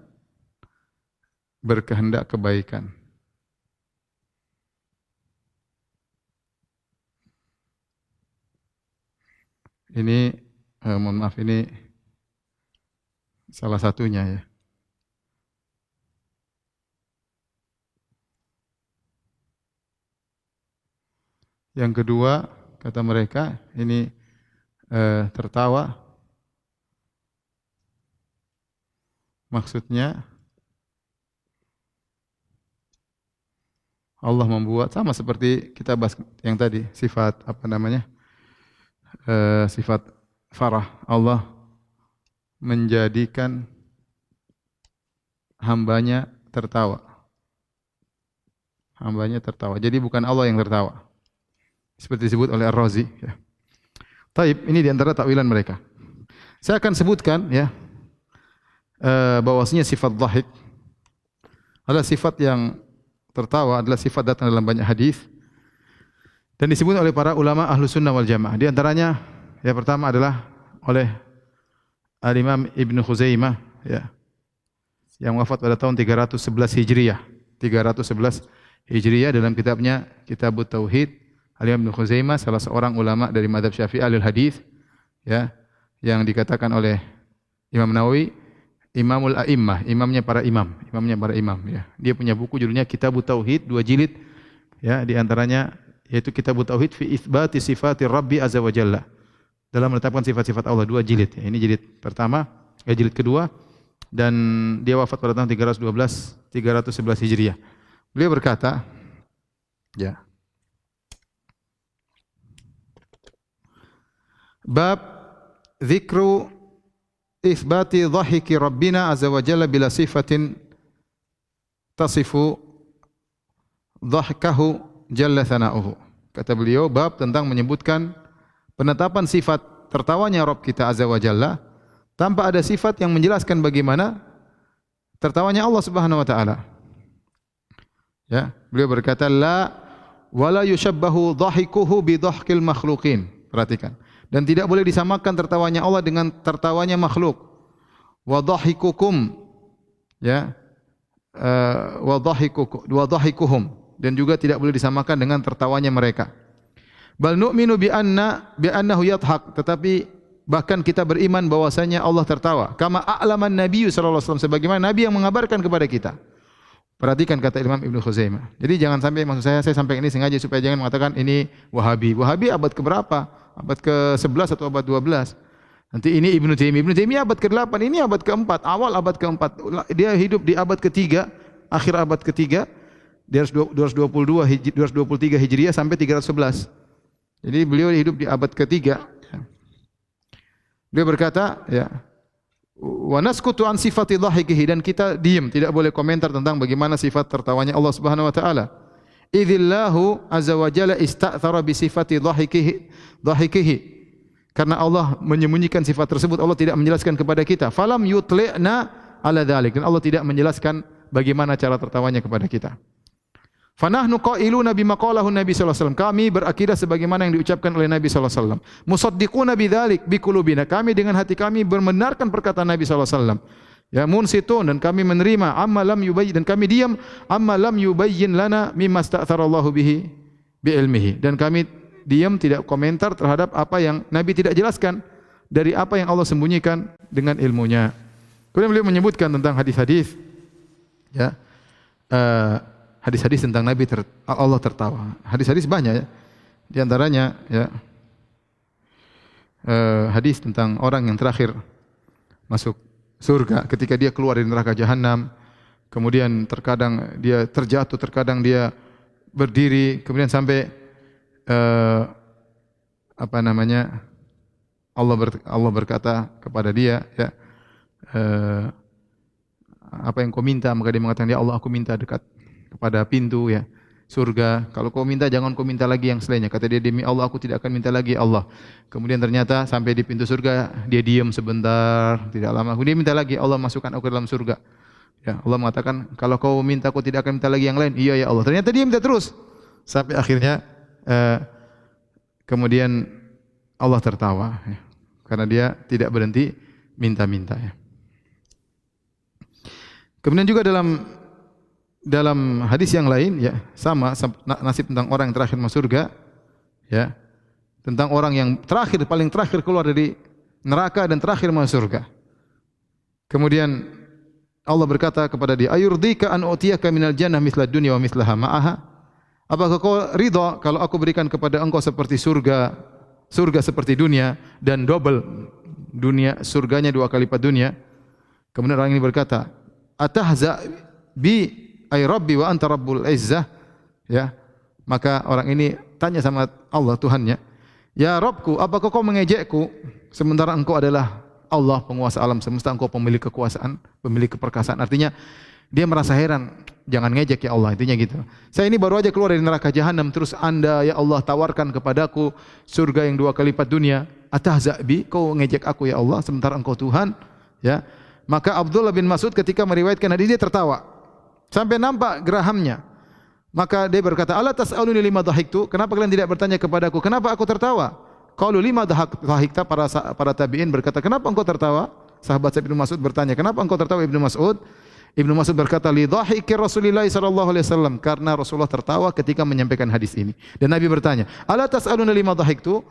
berkehendak kebaikan. Ini mohon maaf, ini salah satunya ya. Yang kedua, kata mereka, ini tertawa maksudnya Allah membuat, sama seperti kita bahas yang tadi, sifat apa namanya? Sifat farah. Allah menjadikan hambanya tertawa. Hambanya tertawa. Jadi bukan Allah yang tertawa. Seperti disebut oleh Ar-Razi. Ya. Taib, ini diantara takwilan mereka. Saya akan sebutkan ya, bahwasanya sifat dhahik adalah sifat yang tertawa, adalah sifat datang dalam banyak hadis dan disebut oleh para ulama Ahlussunnah wal Jamaah. Di antaranya yang pertama adalah oleh Al-Imam Ibnu Khuzaimah ya, yang wafat pada tahun 311 Hijriah. 311 Hijriah dalam kitabnya Kitabut Tauhid. Al-Imam Ibnu Khuzaimah salah seorang ulama dari mazhab Syafi'i ahli hadis ya, yang dikatakan oleh Imam Nawawi Imamul A'immah, imamnya para imam ya. Dia punya buku judulnya Kitabut Tauhid, 2 jilid ya, di antaranya yaitu Kitabut Tauhid fi itsbati sifatir Rabbi azza wa jalla. Dalam menetapkan sifat-sifat Allah, 2 jilid ya. Ini jilid pertama, jilid kedua, dan dia wafat pada tahun 311 Hijriah. Beliau berkata ya, bab dzikru itsbati dhahiki Rabbina azza wa jalla bila sifatin tasifu dhahkahu jalla thana'uhu. Kata beliau, bab tentang menyebutkan penetapan sifat tertawanya Rabb kita azza wa jalla tanpa ada sifat yang menjelaskan bagaimana tertawanya Allah Subhanahu wa taala. Ya, beliau berkata la wala yushabbahu dhahikuhu bi dhahkil makhluqin. Perhatikan. Dan tidak boleh disamakan tertawanya Allah dengan tertawanya makhluk. Wa dhahikukum ya, wa dhahikuhum, dan juga tidak boleh disamakan dengan tertawanya mereka. Bal nu'minu bi annahu yadhhak, tetapi bahkan kita beriman bahwasanya Allah tertawa. Kama a'laman Nabi sallallahu alaihi wasallam, sebagaimana Nabi yang mengabarkan kepada kita. Perhatikan kata Imam Ibnu Khuzaimah. Jadi jangan sampai, maksud saya sampaikan ini sengaja supaya jangan mengatakan ini Wahabi. Wahabi abad keberapa? Abad ke-11 atau abad 12. Nanti ini Ibnu Taimiyah abad ke-8, ini abad ke-4, awal abad ke-4. Dia hidup di abad ke-3, akhir abad ke-3, di 223 Hijriah sampai 311. Jadi beliau hidup di abad ke-3. Beliau berkata, ya, wa naskutu an sifati dhahikihi, dan kita diam, tidak boleh komentar tentang bagaimana sifat tertawanya Allah Subhanahu wa taala. Idzillahu azza wa jalla ista'thara bi sifati dhahikihi. Karena Allah menyembunyikan sifat tersebut, Allah tidak menjelaskan kepada kita. Falam yutli'na ala dzalik, dan Allah tidak menjelaskan bagaimana cara tertawanya kepada kita. Fanahnu qailuna bima qalahu Nabi sallallahu alaihi wasallam. Kami berakidah sebagaimana yang diucapkan oleh Nabi sallallahu alaihi wasallam. Musaddiquna bidzalik biqulubina. Kami dengan hati kami membenarkan perkataan Nabi sallallahu alaihi wasallam. Ya, munsitun, dan kami menerima amma lam yubayyin, dan kami diam amma lam yubayyin lana mimma sta'tharallahu bihi bi ilmihi, dan kami diam tidak komentar terhadap apa yang Nabi tidak jelaskan dari apa yang Allah sembunyikan dengan ilmunya. Kemudian beliau menyebutkan tentang hadis-hadis, ya, hadis-hadis tentang Nabi Allah tertawa. Hadis-hadis banyak, ya. Di antaranya, ya, hadis tentang orang yang terakhir masuk surga ketika dia keluar dari neraka jahanam. Kemudian terkadang dia terjatuh, terkadang dia berdiri, kemudian sampai Allah berkata kepada dia, ya, apa yang kau minta? Maka dia mengatakan, ya Allah, aku minta dekat kepada pintu, ya, surga. Kalau kau minta, jangan kau minta lagi yang selainnya. Kata dia, demi Allah, aku tidak akan minta lagi, Allah. Kemudian ternyata sampai di pintu surga, dia diam sebentar, tidak lama. Kemudian dia minta lagi, Allah, masukkan aku dalam surga. Ya, Allah mengatakan, kalau kau minta, aku tidak akan minta lagi yang lain. Iya, ya Allah. Ternyata dia minta terus. Sampai akhirnya, kemudian Allah tertawa, ya, karena dia tidak berhenti minta-minta, ya. Kemudian juga dalam hadis yang lain, ya, sama nasib tentang orang yang terakhir masuk surga, ya, tentang orang yang terakhir, paling terakhir keluar dari neraka dan terakhir masuk surga. Kemudian Allah berkata kepada dia, ayurdika an utiyaka minal jannah mithla dunya wa mithlaha ma'aha? Apakah kau ridha kalau aku berikan kepada engkau seperti surga seperti dunia dan double dunia, surganya 2 kali lipat dunia? Kemudian orang ini berkata, atahza bi ay rabbi wa anta rabbul izzah, ya. Maka orang ini tanya sama Allah, Tuhannya, ya Rabbku, apakah kau mengejekku sementara engkau adalah Allah, penguasa alam semesta, engkau pemilik kekuasaan, pemilik keperkasaan. Artinya dia merasa heran, jangan ngejek ya Allah, intinya gitu. Saya ini baru aja keluar dari neraka jahanam, terus Anda ya Allah tawarkan kepadaku surga yang 2 kali lipat dunia. Atahza bi, kau ngejek aku ya Allah sementara engkau Tuhan, ya. Maka Abdullah bin Mas'ud ketika meriwayatkan hadis, dia tertawa sampai nampak gerahamnya. Maka dia berkata, ala tas'aluni lima dhahiktu? Kenapa kalian tidak bertanya kepadaku kenapa aku tertawa? Qalu lima dhahikta? Para tabi'in berkata, kenapa engkau tertawa? Sahabat Ibnu Mas'ud bertanya, kenapa engkau tertawa Ibnu Mas'ud? Ibnu Mas'ud berkata, li dhahiki Rasulillah sallallahu alaihi wasallam, karena Rasulullah tertawa ketika menyampaikan hadis ini. Dan Nabi bertanya, ala tas'aluna lima dhahiktu?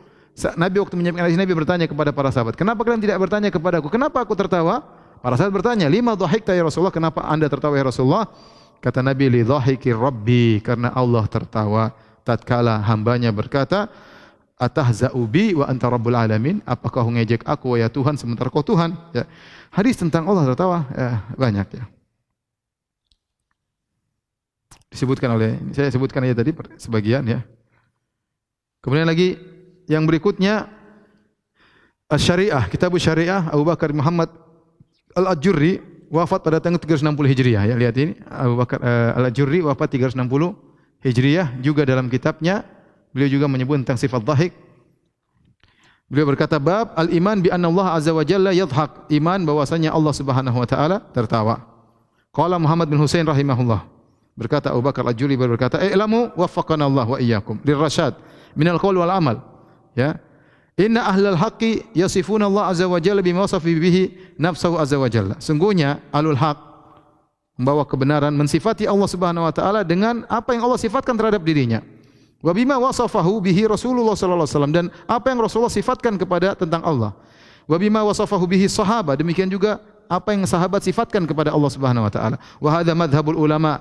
Nabi waktu menyampaikan hadis, Nabi bertanya kepada para sahabat, kenapa kalian tidak bertanya kepadaku kenapa aku tertawa? Para sahabat bertanya, lima dhahikta ya Rasulullah? Kenapa Anda tertawa ya Rasulullah? Kata Nabi, li dhahiki Rabbi, karena Allah tertawa tatkala hambanya berkata, atahza'u bi wa anta rabbul alamin? Apakah kau ngejek aku ya Tuhan sementara kau Tuhan? Ya. Hadis tentang Allah tertawa, ya, banyak, ya. Disebutkan saya sebutkan aja tadi sebagian, ya. Kemudian lagi yang berikutnya, Asy-Syariah, Kitab Syariah Abu Bakar Muhammad Al-Ajurri, wafat pada tahun 360 Hijriah, ya. Lihat ini, Abu Bakar Al-Ajurri wafat 360 Hijriah. Juga dalam kitabnya beliau juga menyebut tentang sifat dhahik. Beliau berkata, bab al-iman bi anna Allah azza wa jalla yadhhak, iman bahwasanya Allah Subhanahu wa taala tertawa. Qala Muhammad bin Husain rahimahullah, berkata Abu Bakar Al-Ajurri berkata, "I'lamu waffaqana Allah wa iyyakum lirrasyad minal qaul wal amal." Ya. Inna ahlal haqqi yasifuna Allah azza wa jalla bima wasafa bihi nafsuhu azza wa jalla. Sungguhnya ahlul haq, membawa kebenaran, mensifati Allah Subhanahu wa taala dengan apa yang Allah sifatkan terhadap dirinya. Wa bima wasafahu bihi Rasulullah sallallahu alaihi wasallam, dan apa yang Rasulullah sifatkan kepada tentang Allah. Wa bima wasafahu bihi sahabat, demikian juga apa yang sahabat sifatkan kepada Allah Subhanahu wa taala. Wa hadza madhhabul ulama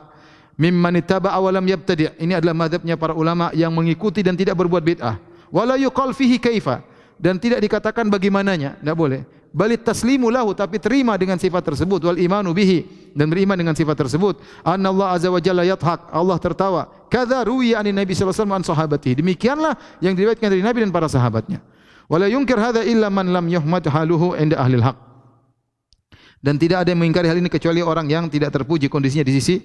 mimman ittaba'a wa lam yabtadi'. Ini adalah mazhabnya para ulama yang mengikuti dan tidak berbuat bid'ah. Wala yuqal fihi kaifa, dan tidak dikatakan bagaimananya, tidak boleh. Balit taslimu lahu, tapi terima dengan sifat tersebut. Wal imanu bihi, dan beriman dengan sifat tersebut. Anna Allah azza wa jalla yadhhak, Allah tertawa. Kadza ruwiya anin Nabi sallallahu alaihi wasallam an sahabatihi. Demikianlah yang diriwayatkan dari Nabi dan para sahabatnya. Wala yunkir hadza illa man lam yuhmad haluhu inda ahlil haq. Dan tidak ada yang mengingkari hal ini kecuali orang yang tidak terpuji kondisinya di sisi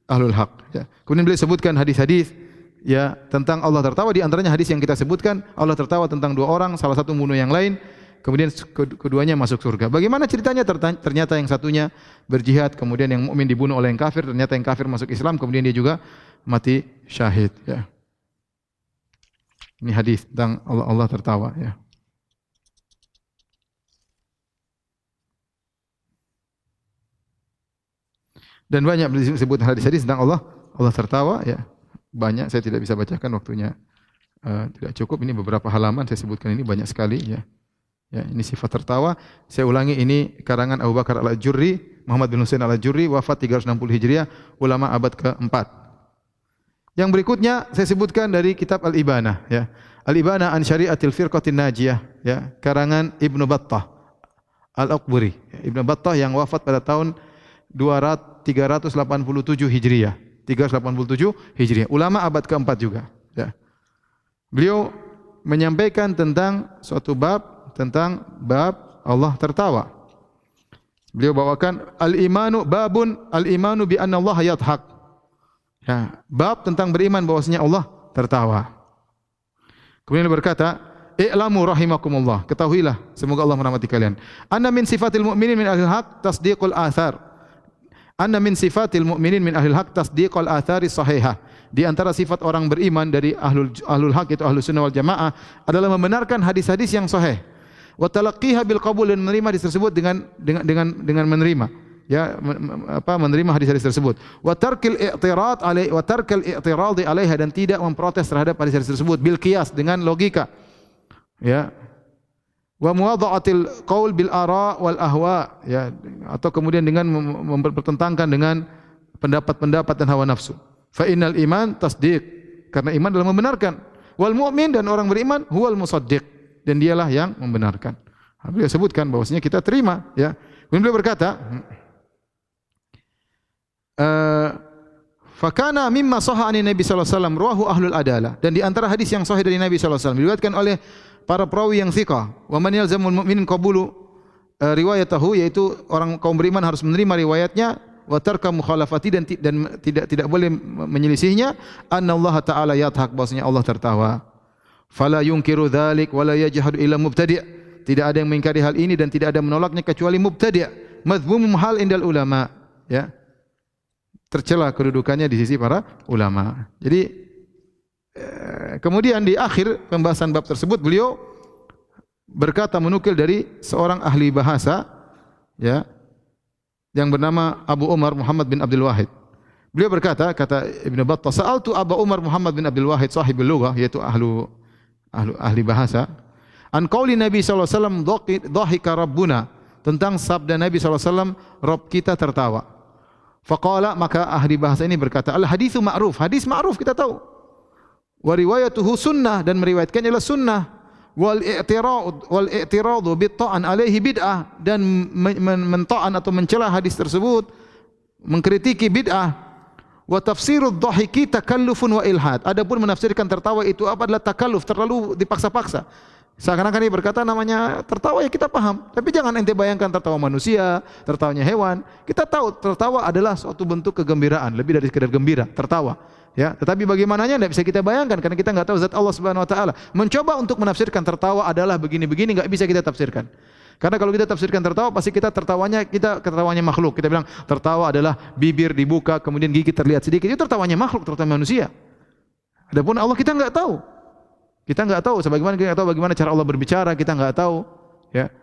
ahlul haq, ya. Kemudian beliau sebutkan hadis-hadis, ya, tentang Allah tertawa. Di antaranya hadis yang kita sebutkan, Allah tertawa tentang 2 orang, salah satu membunuh yang lain. kemudian keduanya masuk surga. Bagaimana ceritanya? Ternyata yang satunya berjihad, kemudian yang mukmin dibunuh oleh yang kafir, ternyata yang kafir masuk Islam, kemudian dia juga mati syahid, ya. Ini hadis tentang Allah tertawa, ya. Dan banyak disebut hadis-hadis tentang Allah tertawa, ya. Banyak, saya tidak bisa bacakan, waktunya tidak cukup. Ini beberapa halaman saya sebutkan, ini banyak sekali, ya. Ya, ini sifat tertawa. Saya ulangi, ini karangan Abu Bakar Al-Ajurri, Muhammad bin Husain Al-Ajurri, wafat 360 Hijriah, ulama abad ke-4. Yang berikutnya saya sebutkan dari kitab Al-Ibana, ya. Al-Ibana an Syari'atil Firqatin Najiyah, ya, karangan Ibnu Battah Al-Aqburi. Ibnu Battah yang wafat pada tahun 387 Hijriah. 387 Hijriah. Ulama abad ke-4 juga, ya. Beliau menyampaikan tentang suatu bab, tentang bab Allah tertawa. Beliau bawakan babun al-imanu bi anna Allah yadhak. Ya, bab tentang beriman bahwasanya Allah tertawa. Kemudian beliau berkata, "I'lamu rahimakumullah." Ketahuilah, semoga Allah merahmati kalian. Anna min sifatil mu'minin min ahlil haq tasdiqul athar. Anna min sifatil mu'minin min ahlil haq tasdiqul athari sahihah. Di antara sifat orang beriman dari ahlul haq, itu ahlus sunnah wal jamaah, adalah membenarkan hadis-hadis yang sahih. Wa talaqqiha bil qabul, dan menerima hadis tersebut dengan menerima, ya, menerima hadis-hadis tersebut. Wa tarkil i'tirad alaihi, wa tarkal i'tiradi alaiha, dan tidak memprotes terhadap hadis-hadis tersebut bil qiyas, dengan logika, ya. Wa muwadha'atil qaul bil ara wal ahwa, ya, atau kemudian dengan mempertentangkan dengan pendapat-pendapat dan hawa nafsu. Fa innal iman tasdiq, karena iman adalah membenarkan. Wal mu'min, dan orang beriman, huwal musaddiq, dan dialah yang membenarkan. Beliau sebutkan bahwasanya kita terima, ya. Kemudian beliau berkata, fakana mimma sahha an Nabi sallallahu alaihi wasallam rawahu ahlul adalah, dan di antara hadis yang sahih dari Nabi sallallahu alaihi wasallam diriwayatkan oleh para perawi yang thiqah, wa man yalzamul mu'min qabulu riwayatahu, yaitu orang kaum beriman harus menerima riwayatnya, wa tarka mukhalafati, dan tidak boleh menyelisihnya, anna Allah taala yadhak, bahwasanya Allah tertawa. Fala yunkiru dzalik wa la yajhadu illa mubtadi'. Tidak ada yang mengingkari hal ini dan tidak ada menolaknya kecuali mubtadi'. Madzmumum hal indal ulama, ya. Tercela kedudukannya di sisi para ulama. Jadi kemudian di akhir pembahasan bab tersebut beliau berkata, menukil dari seorang ahli bahasa, ya, yang bernama Abu Umar Muhammad bin Abdul Wahid. Beliau berkata, kata Ibnu Battah, "Sa'altu Abu Umar Muhammad bin Abdul Wahid sahibul lughah," yaitu ahli bahasa, "an qauli Nabi sallallahu alaihi wasallam dhahika rabbuna," tentang sabda Nabi sallallahu alaihi wasallam, Rabb kita tertawa. Faqala, maka ahli bahasa ini berkata, "Al haditsu ma'ruf," hadis ma'ruf kita tahu. "Wa riwayatuhu sunnah," dan meriwayatkannya adalah sunnah. "Wal i'tiradu bit ta'an alaihi bid'ah," dan mentaan atau mencela hadis tersebut, mengkritiki bid'ah. Wa tafsirud dhahiki takallufun wa ilhad. Adapun menafsirkan tertawa itu apa, adalah takalluf, terlalu dipaksa-paksa. Seakan-akan dia berkata namanya tertawa, ya kita paham, tapi jangan ente bayangkan tertawa manusia, tertawanya hewan. Kita tahu tertawa adalah suatu bentuk kegembiraan, lebih dari sekedar gembira, tertawa, ya. Tetapi bagaimananya tidak bisa kita bayangkan, karena kita enggak tahu zat Allah Subhanahu wa taala. Mencoba untuk menafsirkan tertawa adalah begini-begini, enggak bisa kita tafsirkan. Karena kalau kita tafsirkan tertawa, pasti tertawanya makhluk. Kita bilang tertawa adalah bibir dibuka, kemudian gigi terlihat sedikit. Itu tertawanya makhluk, tertawa manusia. Adapun Allah kita enggak tahu. Kita enggak tahu, sebagaimana kita enggak tahu bagaimana cara Allah berbicara, kita enggak tahu, ya.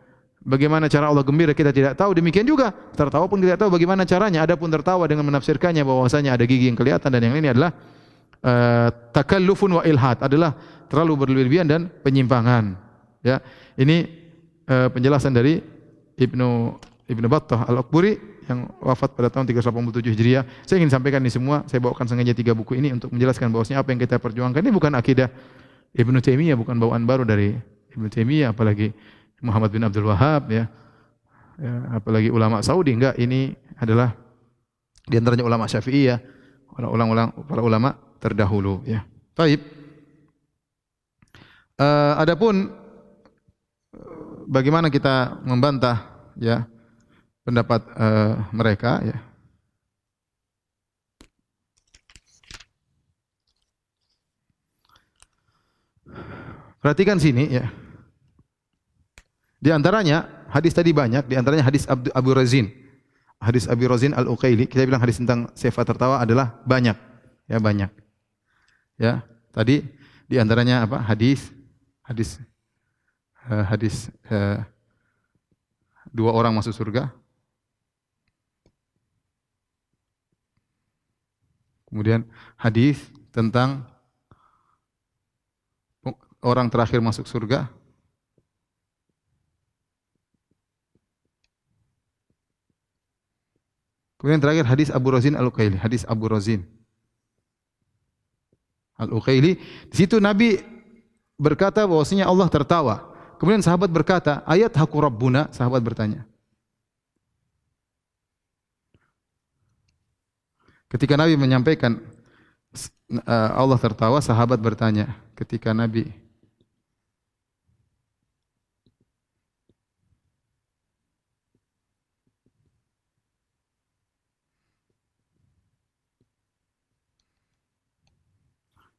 Bagaimana cara Allah gembira, kita tidak tahu. Demikian juga tertawa pun tidak tahu bagaimana caranya. Adapun tertawa dengan menafsirkannya bahwasanya ada gigi yang kelihatan dan yang ini adalah takallufun wa ilhad, adalah terlalu berlebihan dan penyimpangan, ya. Ini penjelasan dari Ibnu Battah Al-Aqburi yang wafat pada tahun 387 Hijriah. Saya ingin sampaikan ini semua, saya bawakan sengaja 3 buku ini untuk menjelaskan bahwasanya apa yang kita perjuangkan ini bukan akidah Ibnu Taimiyah, bukan bawaan baru dari Ibnu Taimiyah, apalagi Muhammad bin Abdul Wahhab, ya, apalagi ulama Saudi, enggak, ini adalah di antaranya ulama Syafi'iyah, para ulama terdahulu, ya. Baik. Adapun bagaimana kita membantah, ya, pendapat mereka, ya. Perhatikan sini, ya. Di antaranya hadis tadi banyak, di antaranya hadis Abu Razin. Hadis Abi Razin Al-Uqaili, kita bilang hadis tentang sifat tertawa adalah banyak. Ya, banyak. Ya, tadi di antaranya apa? Hadis hadis dua orang masuk surga. Kemudian hadis tentang orang terakhir masuk surga. Kemudian terakhir hadis Abu Razin Al-Uqaili, hadis Abu Razin Al-Uqaili. Di situ Nabi berkata bahwasanya Allah tertawa. Kemudian sahabat berkata, "Ayat haku Rabbuna?" Sahabat bertanya. Ketika Nabi menyampaikan Allah tertawa, sahabat bertanya ketika Nabi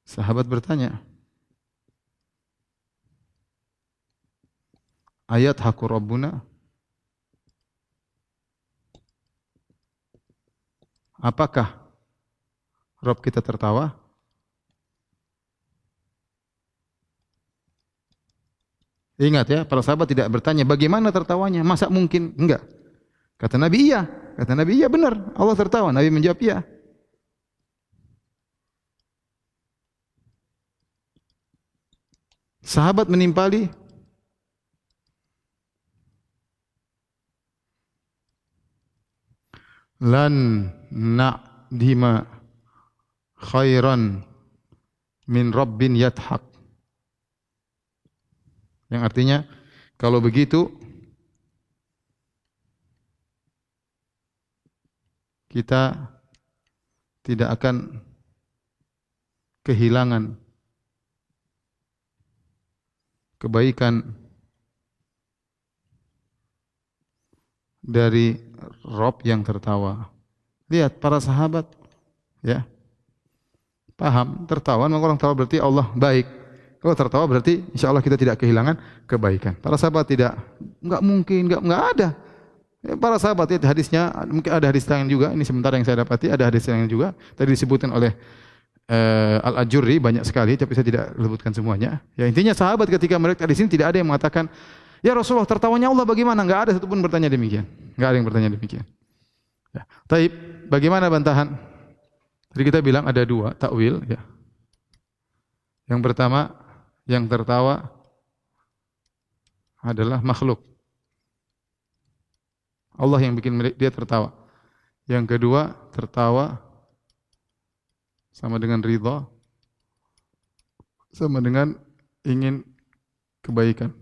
sahabat bertanya, "Ayat haku Rabbuna?" Apakah Rabb kita tertawa? Ingat ya, para sahabat tidak bertanya bagaimana tertawanya, masa mungkin? Enggak. Kata Nabi iya, kata Nabi iya benar, Allah tertawa. Nabi menjawab iya. Sahabat menimpali lan na'dima khairan min rabbin yathaq. Yang artinya kalau begitu kita tidak akan kehilangan kebaikan dari Rabb yang tertawa. Lihat para sahabat, ya, paham tertawa. Maka orang tertawa berarti Allah baik. Kalau tertawa berarti insya Allah kita tidak kehilangan kebaikan. Para sahabat enggak mungkin, enggak ada. Ya, para sahabat ya hadisnya, mungkin ada hadis lain juga. Ini sementara yang saya dapati, ada hadis lain juga. Tadi disebutkan oleh Al-Ajurri banyak sekali, tapi saya tidak sebutkan semuanya. Ya, intinya sahabat ketika mereka di sini tidak ada yang mengatakan, "Ya Rasulullah, tertawanya Allah bagaimana?" Enggak ada satupun bertanya demikian. Enggak ada yang bertanya demikian. Ya. Taib, bagaimana bantahan? Jadi kita bilang ada dua takwil. Ya. Yang pertama, yang tertawa adalah makhluk. Allah yang bikin dia tertawa. Yang kedua, tertawa sama dengan ridha, sama dengan ingin kebaikan.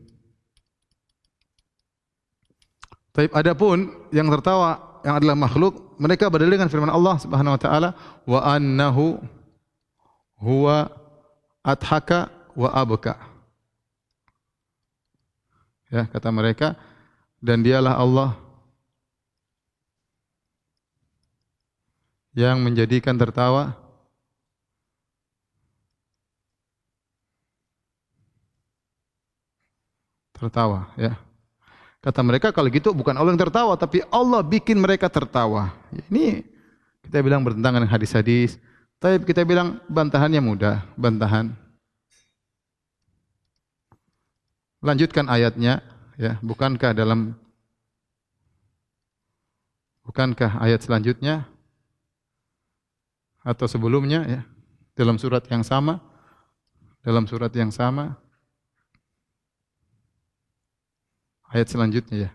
Taib, adapun yang tertawa yang adalah makhluk, mereka berdalil dengan firman Allah Subhanahu wa taala, "Wa annahu huwa adhaka wa abka." Ya, kata mereka, dan dialah Allah yang menjadikan tertawa ya. Kata mereka kalau gitu bukan Allah yang tertawa, tapi Allah bikin mereka tertawa. Ini kita bilang bertentangan dengan hadis-hadis. Tapi kita bilang bantahannya mudah, bantahan. Lanjutkan ayatnya, ya. Bukankah ayat selanjutnya atau sebelumnya, ya, dalam surat yang sama, ayat selanjutnya, ya.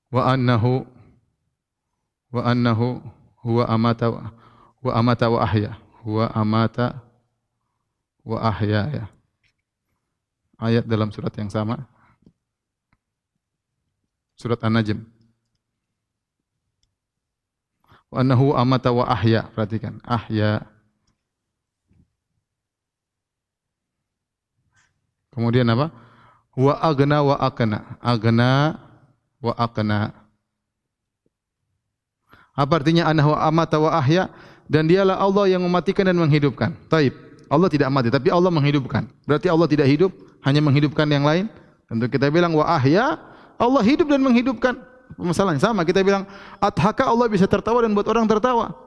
Wa annahu huwa amata wa ahya. Huwa amata wa ahya, ya. Ayat dalam surat yang sama. Surat An-Najm. Wa annahu amata wa ahya. Perhatikan, ahya. Kemudian apa? Wa agna wa aqna. Agna wa aqna. Apa artinya annahu amata wa ahya? Dan dialah Allah yang mematikan dan menghidupkan. Taib. Allah tidak mati, tapi Allah menghidupkan. Berarti Allah tidak hidup, hanya menghidupkan yang lain. Tentu kita bilang wa ahya, Allah hidup dan menghidupkan. Masalahnya sama, kita bilang adhaka, Allah bisa tertawa dan buat orang tertawa.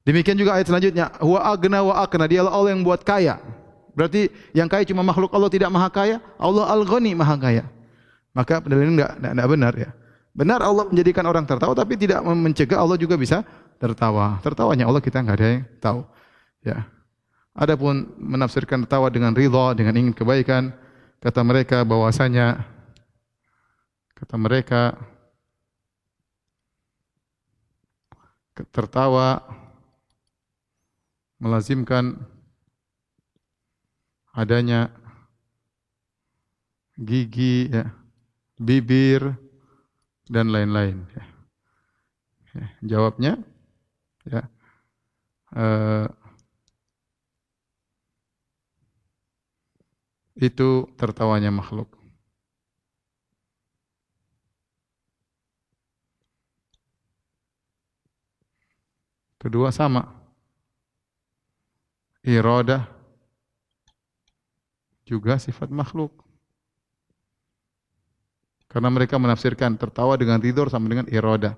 Demikian juga ayat selanjutnya, wa agna wa akna, dialah Allah yang buat kaya. Berarti yang kaya cuma makhluk Allah, tidak maha kaya. Allah al-ghani, maha kaya. Maka pendalilan enggak benar ya. Benar Allah menjadikan orang tertawa, tapi tidak mencegah Allah juga bisa tertawa. Tertawanya Allah kita enggak ada yang tahu. Ya. Adapun menafsirkan tertawa dengan ridha, dengan ingin kebaikan, kata mereka tertawa melazimkan adanya gigi, ya, bibir dan lain-lain. Ya. Ya, jawabnya, ya, itu tertawanya makhluk. Kedua sama, iradah juga sifat makhluk. Karena mereka menafsirkan tertawa dengan ridho sama dengan iradah.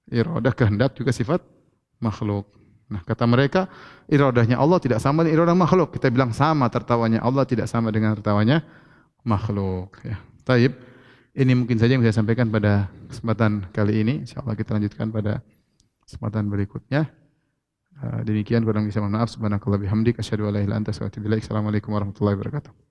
Iradah kehendak juga sifat makhluk. Nah, kata mereka, iradahnya Allah tidak sama dengan iradah makhluk. Kita bilang sama, tertawanya Allah tidak sama dengan tertawanya makhluk. Ya. Taib, ini mungkin saja yang saya sampaikan pada kesempatan kali ini. InsyaAllah kita lanjutkan pada kesempatan berikutnya. Demikian, kurang bisa mohon maaf. Subhanakallah bihamdik, asyhadu an la ilaha illa anta astaghfiruka wa atubu ilaik. Assalamualaikum warahmatullahi wabarakatuh.